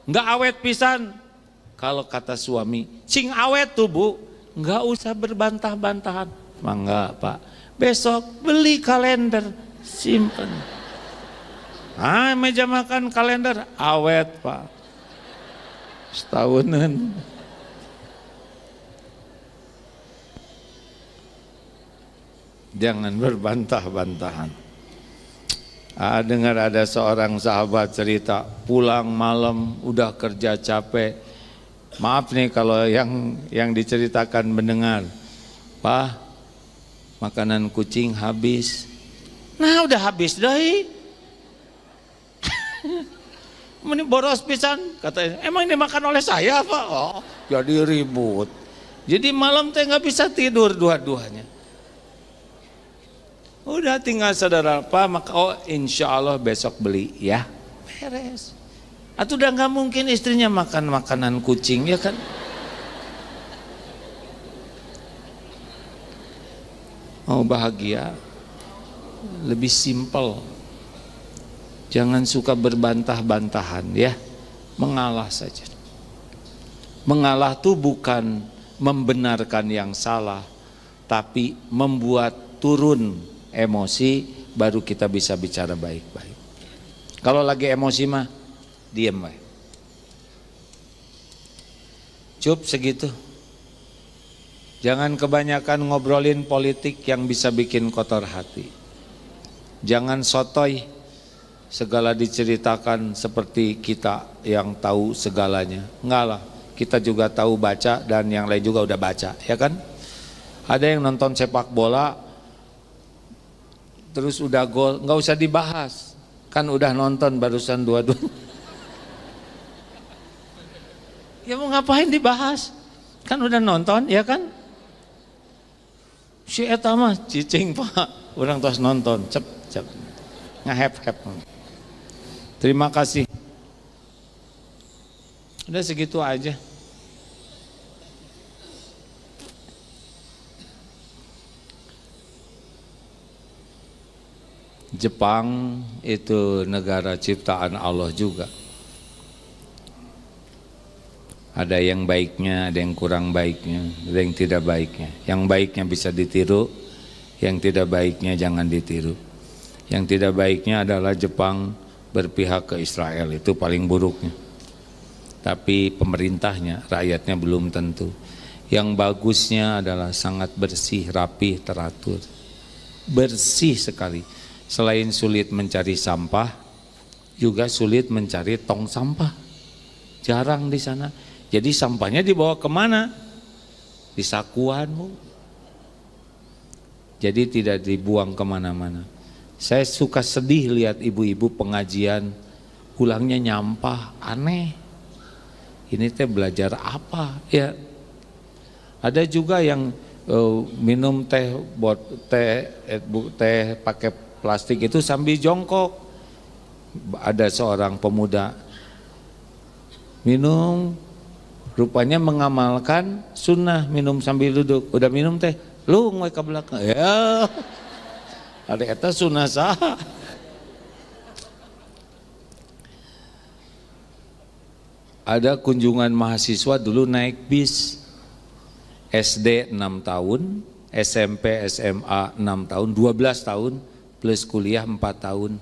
nggak awet pisan. Kalau kata suami, sing awet tuh Bu, nggak usah berbantah-bantahan. Mangga Pak, besok beli kalender, simpen. Meja makan kalender awet Pak, setahunan. Jangan berbantah-bantahan. Dengar ada seorang sahabat cerita, pulang malam udah kerja capek. Maaf nih kalau yang diceritakan mendengar, Pak, makanan kucing habis. Nah udah habis deh. Ini boros pisan katanya. Emang ini makan oleh saya Pak? Oh, jadi ribut. Jadi malam teh nggak bisa tidur dua-duanya. Udah tinggal saudara Pak, maka insya Allah besok beli ya. Beres. Atau udah nggak mungkin istrinya makan makanan kucing ya kan? Mau bahagia lebih simpel. Jangan suka berbantah-bantahan ya. Mengalah saja. Mengalah tuh bukan membenarkan yang salah, tapi membuat turun emosi, baru kita bisa bicara baik-baik. Kalau lagi emosi mah diem baik. Cukup segitu. Jangan kebanyakan ngobrolin politik yang bisa bikin kotor hati. Jangan sotoy, segala diceritakan seperti kita yang tahu segalanya. Enggak lah, kita juga tahu baca dan yang lain juga udah baca, ya kan? Ada yang nonton sepak bola terus udah gol, nggak usah dibahas, kan udah nonton barusan dua-dua. Ya mau ngapain dibahas, kan udah nonton, ya kan? Si eta mah cicing Pak, orang tos nonton, cep ngahep-hep. Terima kasih. Udah segitu aja. Jepang itu negara ciptaan Allah juga. Ada yang baiknya, ada yang kurang baiknya, ada yang tidak baiknya. Yang baiknya bisa ditiru, yang tidak baiknya jangan ditiru. Yang tidak baiknya adalah Jepang berpihak ke Israel, itu paling buruknya. Tapi pemerintahnya, rakyatnya belum tentu. Yang bagusnya adalah sangat bersih, rapi, teratur. Bersih sekali. Selain sulit mencari sampah, juga sulit mencari tong sampah. Jarang di sana. Jadi sampahnya dibawa kemana? Di sakuan. Jadi tidak dibuang kemana-mana. Saya suka sedih lihat ibu-ibu pengajian, pulangnya nyampah, aneh. Ini teh belajar apa? Ya, ada juga yang minum teh pakai plastik itu sambil jongkok. Ada seorang pemuda minum, rupanya mengamalkan sunnah minum sambil duduk. Udah minum teh, lu ngoi ke belakang. Ya, ada eta sunnah sah. Ada kunjungan mahasiswa dulu naik bis, SD 6 tahun, SMP SMA 6 tahun, 12 tahun, plus kuliah 4 tahun.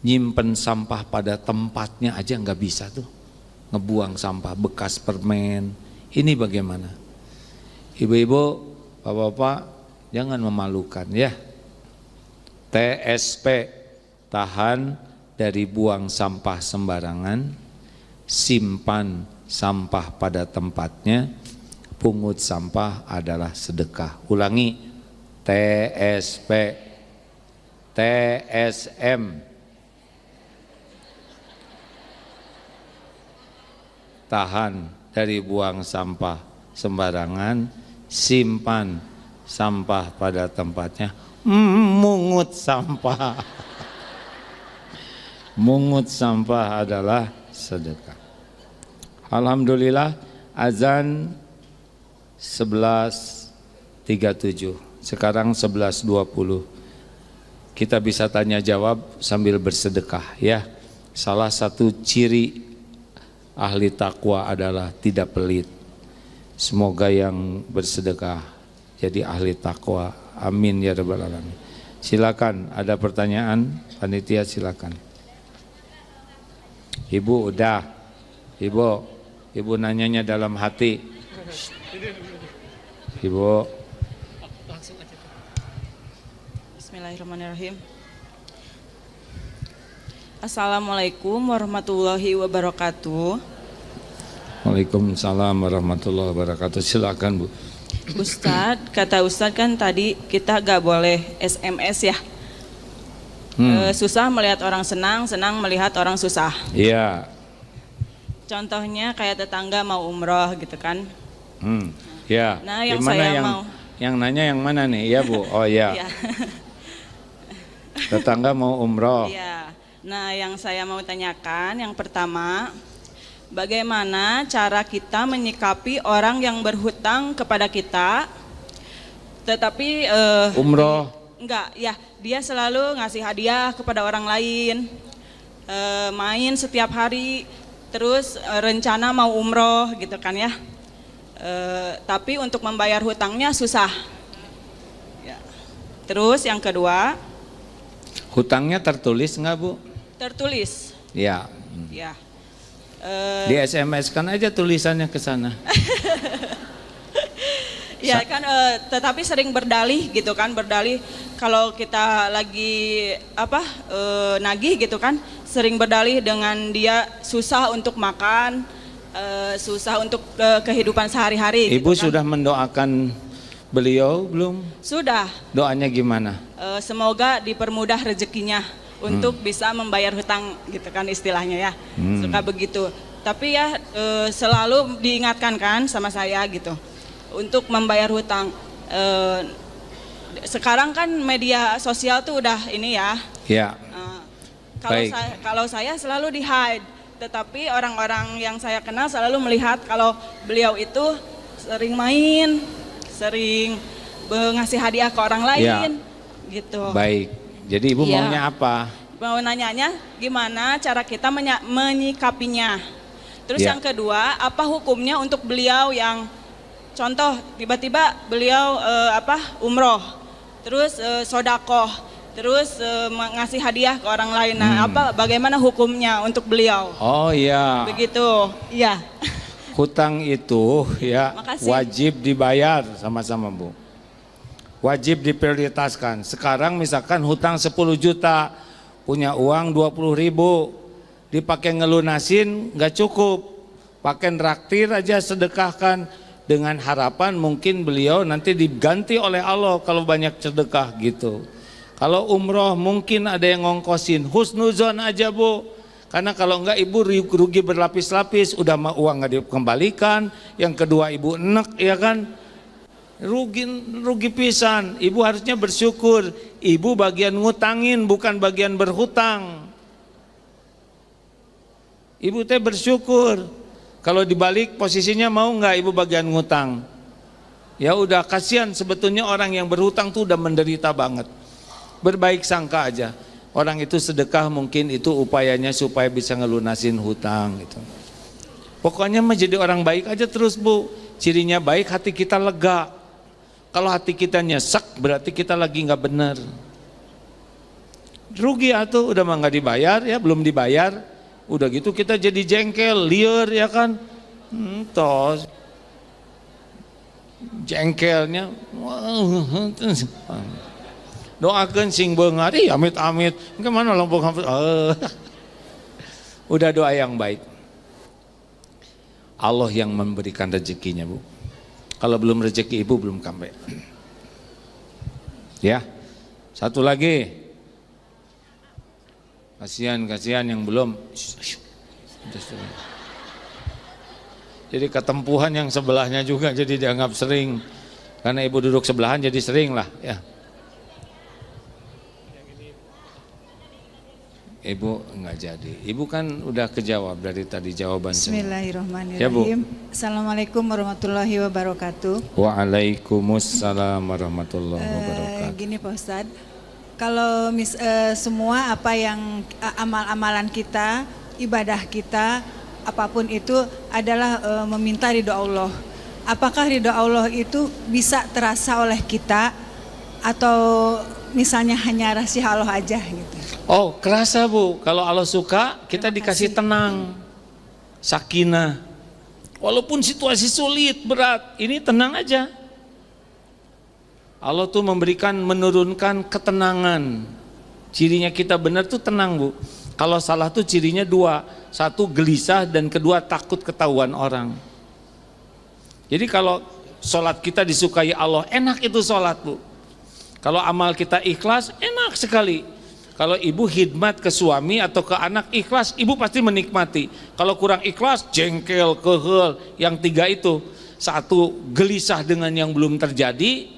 Nyimpen sampah pada tempatnya aja nggak bisa tuh. Ngebuang sampah bekas permen. Ini bagaimana? Ibu-ibu, bapak-bapak, jangan memalukan ya. TSP, tahan dari buang sampah sembarangan, simpan sampah pada tempatnya, pungut sampah adalah sedekah. Ulangi, TSP, TSM, tahan dari buang sampah sembarangan, simpan sampah pada tempatnya, mungut sampah. Mungut sampah adalah sedekah. Alhamdulillah, azan 11.37, sekarang 11.20. Kita bisa tanya jawab sambil bersedekah ya. Salah satu ciri ahli takwa adalah tidak pelit. Semoga yang bersedekah jadi ahli takwa. Amin ya rabbal alamin. Silakan, ada pertanyaan panitia, silakan. Ibu udah, ibu nanyanya dalam hati. Ibu. Bismillahirrahmanirrahim. Assalamualaikum warahmatullahi wabarakatuh. Waalaikumsalam warahmatullahi wabarakatuh. Silakan Bu. Ustadz, kata Ustadz kan tadi kita gak boleh SMS ya. Susah melihat orang senang, senang melihat orang susah. Iya. Contohnya kayak tetangga mau umroh gitu kan. Ya. Nah, yang gimana saya mau. Yang nanya yang mana nih? Iya Bu. Oh iya. Iya. Tetangga mau umroh. Iya. Nah, yang saya mau tanyakan yang pertama, bagaimana cara kita menyikapi orang yang berhutang kepada kita, tetapi Umroh. enggak, ya dia selalu ngasih hadiah kepada orang lain, main setiap hari, terus rencana mau umroh gitu kan ya, tapi untuk membayar hutangnya susah. Ya. Terus yang kedua, Hutangnya tertulis nggak Bu? tertulis. Ya. Ya. Di SMS kan aja tulisannya ke sana. Ya kan, tetapi sering berdalih gitu kan, berdalih kalau kita lagi nagih gitu kan, sering berdalih dengan dia susah untuk makan, susah untuk kehidupan sehari-hari. Ibu gitu kan. sudah mendoakan beliau belum? Sudah. Doanya gimana? Semoga dipermudah rezekinya untuk bisa membayar hutang gitu kan istilahnya ya, suka begitu. Tapi ya selalu diingatkan kan sama saya gitu untuk membayar hutang. Sekarang kan media sosial tuh udah ini ya. Ya. Kalau saya selalu di hide, tetapi orang-orang yang saya kenal selalu melihat kalau beliau itu sering main, sering ngasih hadiah ke orang lain, gitu. Baik. Jadi Ibu Iya. maunya apa? Mau nanyanya gimana cara kita menyikapinya. Terus Ya. yang kedua, apa hukumnya untuk beliau yang contoh tiba-tiba beliau umroh, terus sodakoh, terus ngasih hadiah ke orang lain. Nah, bagaimana hukumnya untuk beliau? Oh iya. Begitu, iya. Hutang itu ya Makasih. wajib dibayar sama-sama Bu. Wajib diprioritaskan. Sekarang misalkan hutang 10 juta, punya uang 20.000, dipakai ngelunasin nggak cukup. Pakai traktir aja, sedekahkan dengan harapan mungkin beliau nanti diganti oleh Allah kalau banyak sedekah gitu. Kalau umroh mungkin ada yang ngongkosin, husnuzon aja Bu. Karena kalau enggak ibu rugi berlapis-lapis, udah uang nggak dikembalikan, yang kedua ibu enek ya kan, rugi pisan. Ibu harusnya bersyukur, ibu bagian ngutangin bukan bagian berhutang. Ibu teh bersyukur, kalau dibalik posisinya mau nggak ibu bagian ngutang? Ya udah, kasihan sebetulnya orang yang berhutang tuh udah menderita banget. Berbaik sangka aja. Orang itu sedekah mungkin itu upayanya supaya bisa ngelunasin hutang gitu. Pokoknya mah jadi orang baik aja terus Bu. Cirinya baik, hati kita lega. Kalau hati kita nyesek berarti kita lagi nggak benar. Rugi atuh, udah mah nggak dibayar ya, belum dibayar. Udah gitu kita jadi jengkel, liar ya kan. Tos jengkelnya. Doakan sing beungar, amit-amit. Kemana lompok hampir? Udah doa yang baik. Allah yang memberikan rezekinya, Bu. Kalau belum rezeki ibu belum sampai. Ya. Satu lagi. Kasihan yang belum. Jadi ketempuhan yang sebelahnya juga jadi dianggap sering. Karena ibu duduk sebelahan jadi sering lah, ya. Ibu enggak jadi. Ibu kan udah kejawab dari tadi jawaban saya. Bismillahirrahmanirrahim. Ya, Bu. Assalamualaikum warahmatullahi wabarakatuh. Waalaikumsalam warahmatullahi wabarakatuh. Gini Pak Ustadz, kalau semua apa yang amal-amalan kita, ibadah kita, apapun itu adalah meminta ridho Allah. Apakah ridho Allah itu bisa terasa oleh kita atau misalnya hanya rahasia Allah aja gitu? Oh, kerasa Bu, kalau Allah suka kita dikasih tenang, sakinah. Walaupun situasi sulit, berat, ini tenang aja. Allah tuh menurunkan ketenangan. Cirinya kita benar tuh tenang, Bu. Kalau salah tuh cirinya dua, satu gelisah dan kedua takut ketahuan orang. Jadi kalau sholat kita disukai Allah, enak itu sholat, Bu. Kalau amal kita ikhlas, enak sekali. Kalau ibu khidmat ke suami atau ke anak ikhlas, ibu pasti menikmati. Kalau kurang ikhlas, jengkel, kehel, yang tiga itu. Satu, gelisah dengan yang belum terjadi.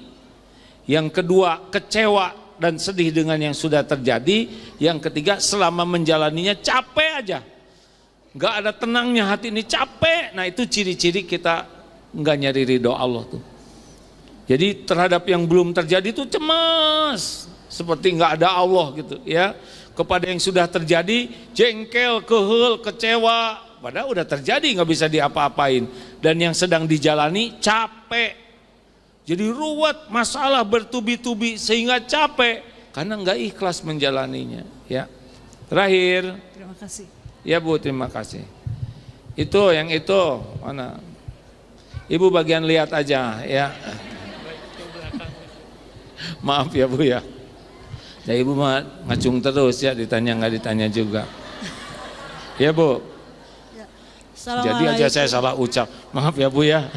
Yang kedua, kecewa dan sedih dengan yang sudah terjadi. Yang ketiga, selama menjalaninya capek aja. Gak ada tenangnya hati ini, capek. Nah itu ciri-ciri kita gak nyari ridho Allah tuh. Jadi terhadap yang belum terjadi tuh cemas. Seperti nggak ada Allah gitu ya. Kepada yang sudah terjadi jengkel, kehel, kecewa. Padahal udah terjadi nggak bisa diapa-apain. Dan yang sedang dijalani capek. Jadi ruwet, masalah bertubi-tubi sehingga capek karena nggak ikhlas menjalaninya. Ya. Terakhir. Terima kasih. Ya Bu, terima kasih. Itu yang itu mana? Ibu bagian lihat aja ya. Maaf ya Bu ya. Ya ibu mah ngacung terus ya, ditanya nggak ditanya juga. Ya Bu. Ya. Jadi aja saya salah ucap. Maaf ya Bu ya.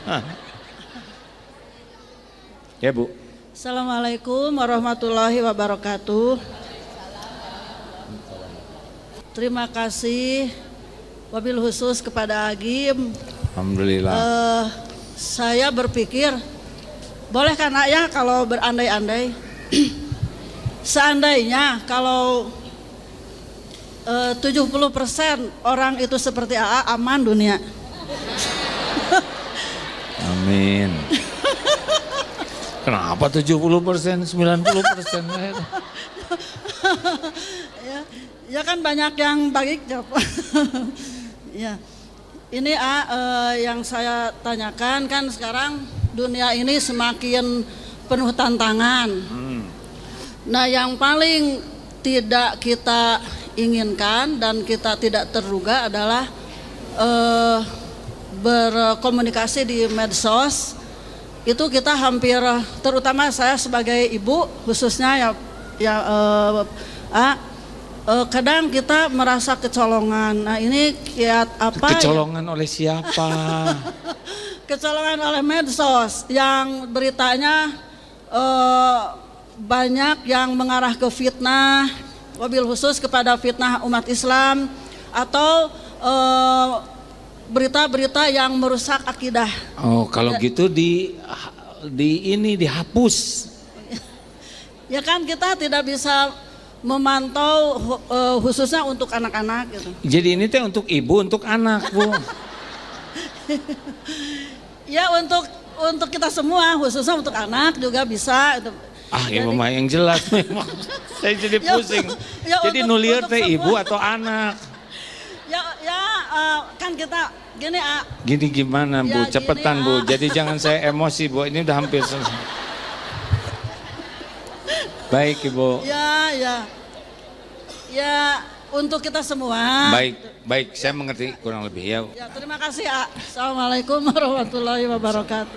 Ya Bu. Assalamualaikum warahmatullahi wabarakatuh. Terima kasih wabil khusus kepada Agim. Alhamdulillah. Saya berpikir, boleh kan ya kalau berandai-andai. Seandainya kalau 70% orang itu seperti AA, aman dunia. Amin. Kenapa 70%, 90%? Ya kan banyak yang baik. Ya. Ini yang saya tanyakan kan sekarang dunia ini semakin penuh tantangan. Nah yang paling tidak kita inginkan dan kita tidak terduga adalah berkomunikasi di medsos. Itu kita hampir, terutama saya sebagai ibu khususnya kadang kita merasa kecolongan. Nah ini kiat apa? Kecolongan oleh siapa? Kecolongan oleh medsos yang beritanya banyak yang mengarah ke fitnah, wabil khusus kepada fitnah umat Islam atau berita-berita yang merusak akidah. Oh kalau gitu dihapus. Ya kan kita tidak bisa memantau khususnya untuk anak-anak gitu. Jadi ini teh untuk ibu, untuk anak Bu. Ya untuk kita semua, khususnya untuk anak juga bisa. Ya mama yang jelas memang. Saya jadi pusing. Jadi nulir teh ibu atau anak? Kan kita gini. Gini gimana Bu? Ya, cepetan gini, Bu. Jadi jangan saya emosi Bu. Ini udah hampir selesai. Baik Ibu. Ya untuk kita semua. Baik, saya mengerti kurang lebih ya. Ya terima kasih. Assalamualaikum warahmatullahi wabarakatuh.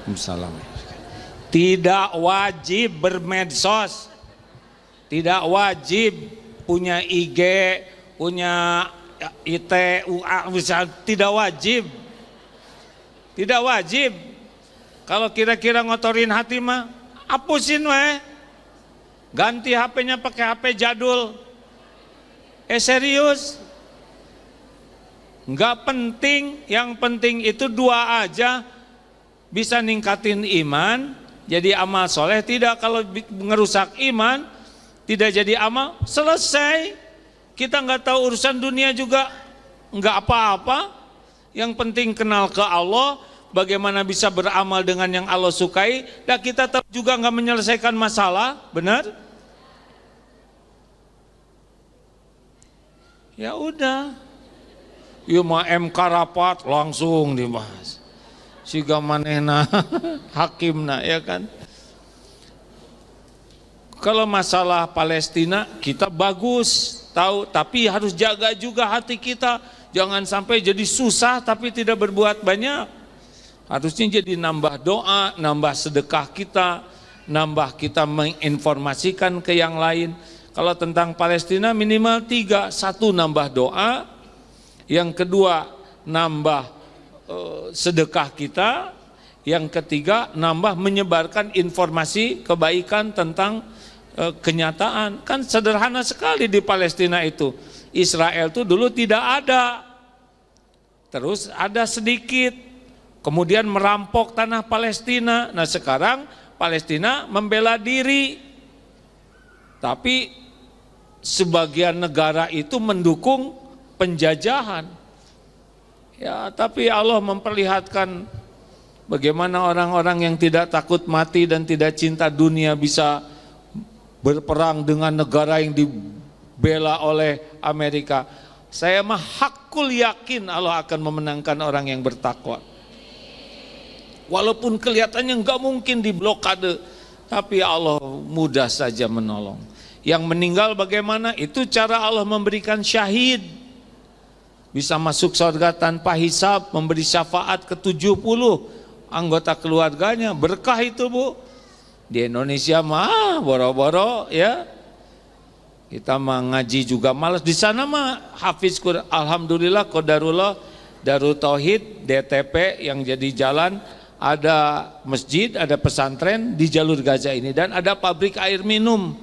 Waalaikumsalam. Tidak wajib bermedsos. Tidak wajib punya IG, punya IT, tidak wajib. Tidak wajib. Kalau kira-kira ngotorin hati mah, hapusin weh. Ganti HP-nya pakai HP jadul. Serius. Enggak penting, yang penting itu dua aja, bisa ningkatin iman, jadi amal soleh. Tidak, kalau ngerusak iman, tidak jadi amal, selesai. Kita nggak tahu urusan dunia juga, nggak apa-apa. Yang penting kenal ke Allah, bagaimana bisa beramal dengan yang Allah sukai, dan kita juga nggak menyelesaikan masalah, benar? Ya udah. Ieu mah MK rapat langsung dibahas. Siga manehna hakimna, ya kan. Kalau masalah Palestina kita bagus tahu, tapi harus jaga juga hati kita, jangan sampai jadi susah tapi tidak berbuat banyak. Harusnya jadi nambah doa, nambah sedekah kita, nambah kita menginformasikan ke yang lain. Kalau tentang Palestina minimal 3, 1 nambah doa, yang kedua nambah sedekah kita, yang ketiga nambah menyebarkan informasi kebaikan tentang kenyataan. Kan sederhana sekali di Palestina itu. Israel itu dulu tidak ada, terus ada sedikit, kemudian merampok tanah Palestina. Nah sekarang Palestina membela diri, tapi sebagian negara itu mendukung penjajahan. Ya, tapi Allah memperlihatkan bagaimana orang-orang yang tidak takut mati dan tidak cinta dunia bisa berperang dengan negara yang dibela oleh Amerika. Saya mah hakul yakin Allah akan memenangkan orang yang bertakwa. Walaupun kelihatannya nggak mungkin diblokade, tapi Allah mudah saja menolong. Yang meninggal bagaimana? Itu cara Allah memberikan syahid. Bisa masuk surga tanpa hisab, memberi syafaat ke 70 anggota keluarganya. Berkah itu, Bu. Di Indonesia mah boro-boro ya. Kita mah ngaji juga malas. Di sana mah hafiz Quran, alhamdulillah, qadarullah, Darul Tauhid, DTP yang jadi jalan, ada masjid, ada pesantren di jalur Gaza ini, dan ada pabrik air minum.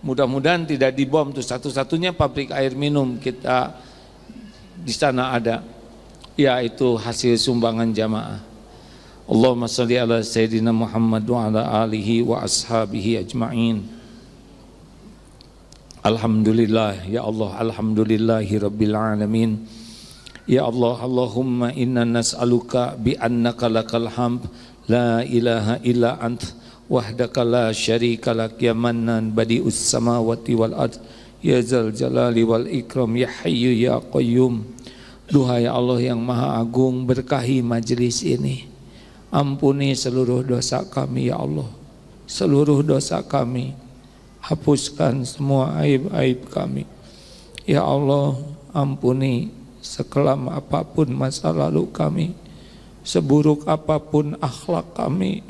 Mudah-mudahan tidak dibom tuh, satu-satunya pabrik air minum kita di sana ada. Ya, itu hasil sumbangan jamaah. Allahumma shalli ala sayyidina Muhammad wa ala alihi wa ashabihi ajma'in. Alhamdulillah ya Allah, alhamdulillahi rabbil alamin. Ya Allah, Allahumma inna nas'aluka bi annaka lakal hamd la ilaha illa ant wahdaka la syarika lak ya mannan badi'us samawati wal ard ya zal jalali wal ikram ya hayyu ya qayyum. Duhai Allah yang maha agung, berkahi majelis ini, ampuni seluruh dosa kami ya Allah, seluruh dosa kami, hapuskan semua aib-aib kami ya Allah. Ampuni sekelam apapun masa lalu kami, seburuk apapun akhlak kami,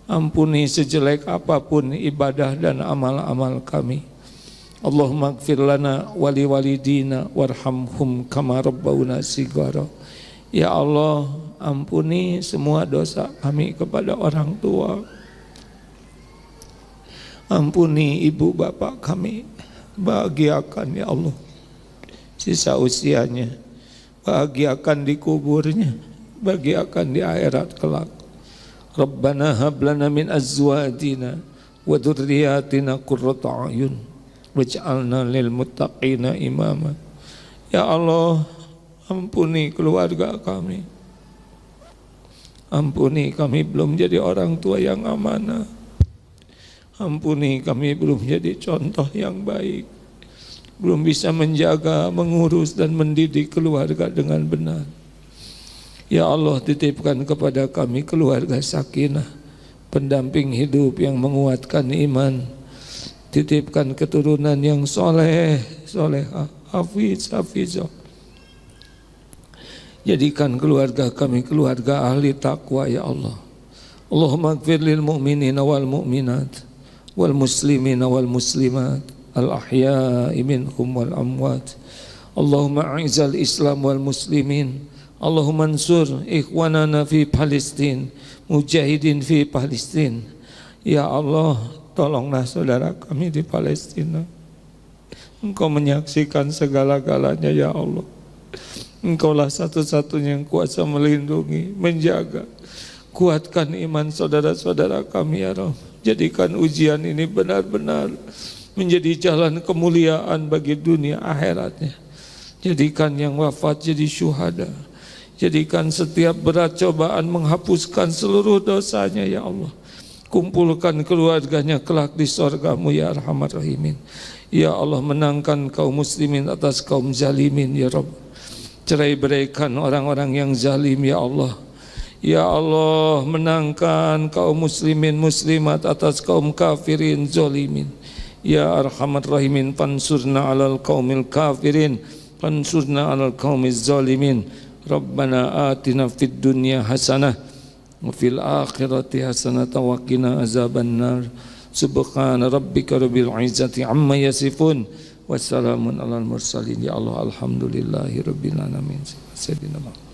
ampuni sejelek apapun ibadah dan amal-amal kami. Allahumma gfir lana wali walidina warhamhum kama rabbawna sigara. Ya Allah, ampuni semua dosa kami kepada orang tua, ampuni ibu bapak kami, bahagiakan ya Allah sisa usianya, bahagiakan di kuburnya, bahagiakan di akhirat kelak. Rabbana hab lana min azwajina wa dzurriyyatina qurrata a'yun waj'alna lil muttaqina imama. Ya Allah, ampuni keluarga kami, ampuni kami belum jadi orang tua yang amanah, ampuni kami belum jadi contoh yang baik, belum bisa menjaga, mengurus dan mendidik keluarga dengan benar. Ya Allah, titipkan kepada kami keluarga sakinah, pendamping hidup yang menguatkan iman. Titipkan keturunan yang soleh, solehah, hafizah. Jadikan keluarga kami keluarga ahli takwa ya Allah. Allahumma gfir lil mu'minina wal mu'minat, wal muslimina wal muslimat al ahya'i minhum wal amwat. Allahumma a'izal Islam wal muslimin. Allahumma ansur ikhwanana fi Palestin, mujahidin fi Palestin. Ya Allah, tolonglah saudara kami di Palestina. Engkau menyaksikan segala-galanya ya Allah. Engkaulah satu-satunya yang kuasa melindungi, menjaga. Kuatkan iman saudara-saudara kami ya Rabb. Jadikan ujian ini benar-benar menjadi jalan kemuliaan bagi dunia akhiratnya. Jadikan yang wafat jadi syuhada. Jadikan setiap berat cobaan menghapuskan seluruh dosanya ya Allah. Kumpulkan keluarganya kelak di sorgamu ya Arhamar Rahimin. Ya Allah, menangkan kaum muslimin atas kaum zalimin ya Rabb. Cerai-beraikan orang-orang yang zalim ya Allah. Ya Allah, menangkan kaum muslimin muslimat atas kaum kafirin zalimin. Ya Arhamar Rahimin, fansurna alal qaumil kafirin, fansurna alal qaumiz zalimin. Rabbana atina fid dunya hasanah wa fil akhirati hasanah wa qina azabannar. Subhana rabbika rabbil izzati amma yasifun wa salamun alal mursalin. Ya Allah, alhamdulillahi rabbil alamin. Sayyidina Muhammad.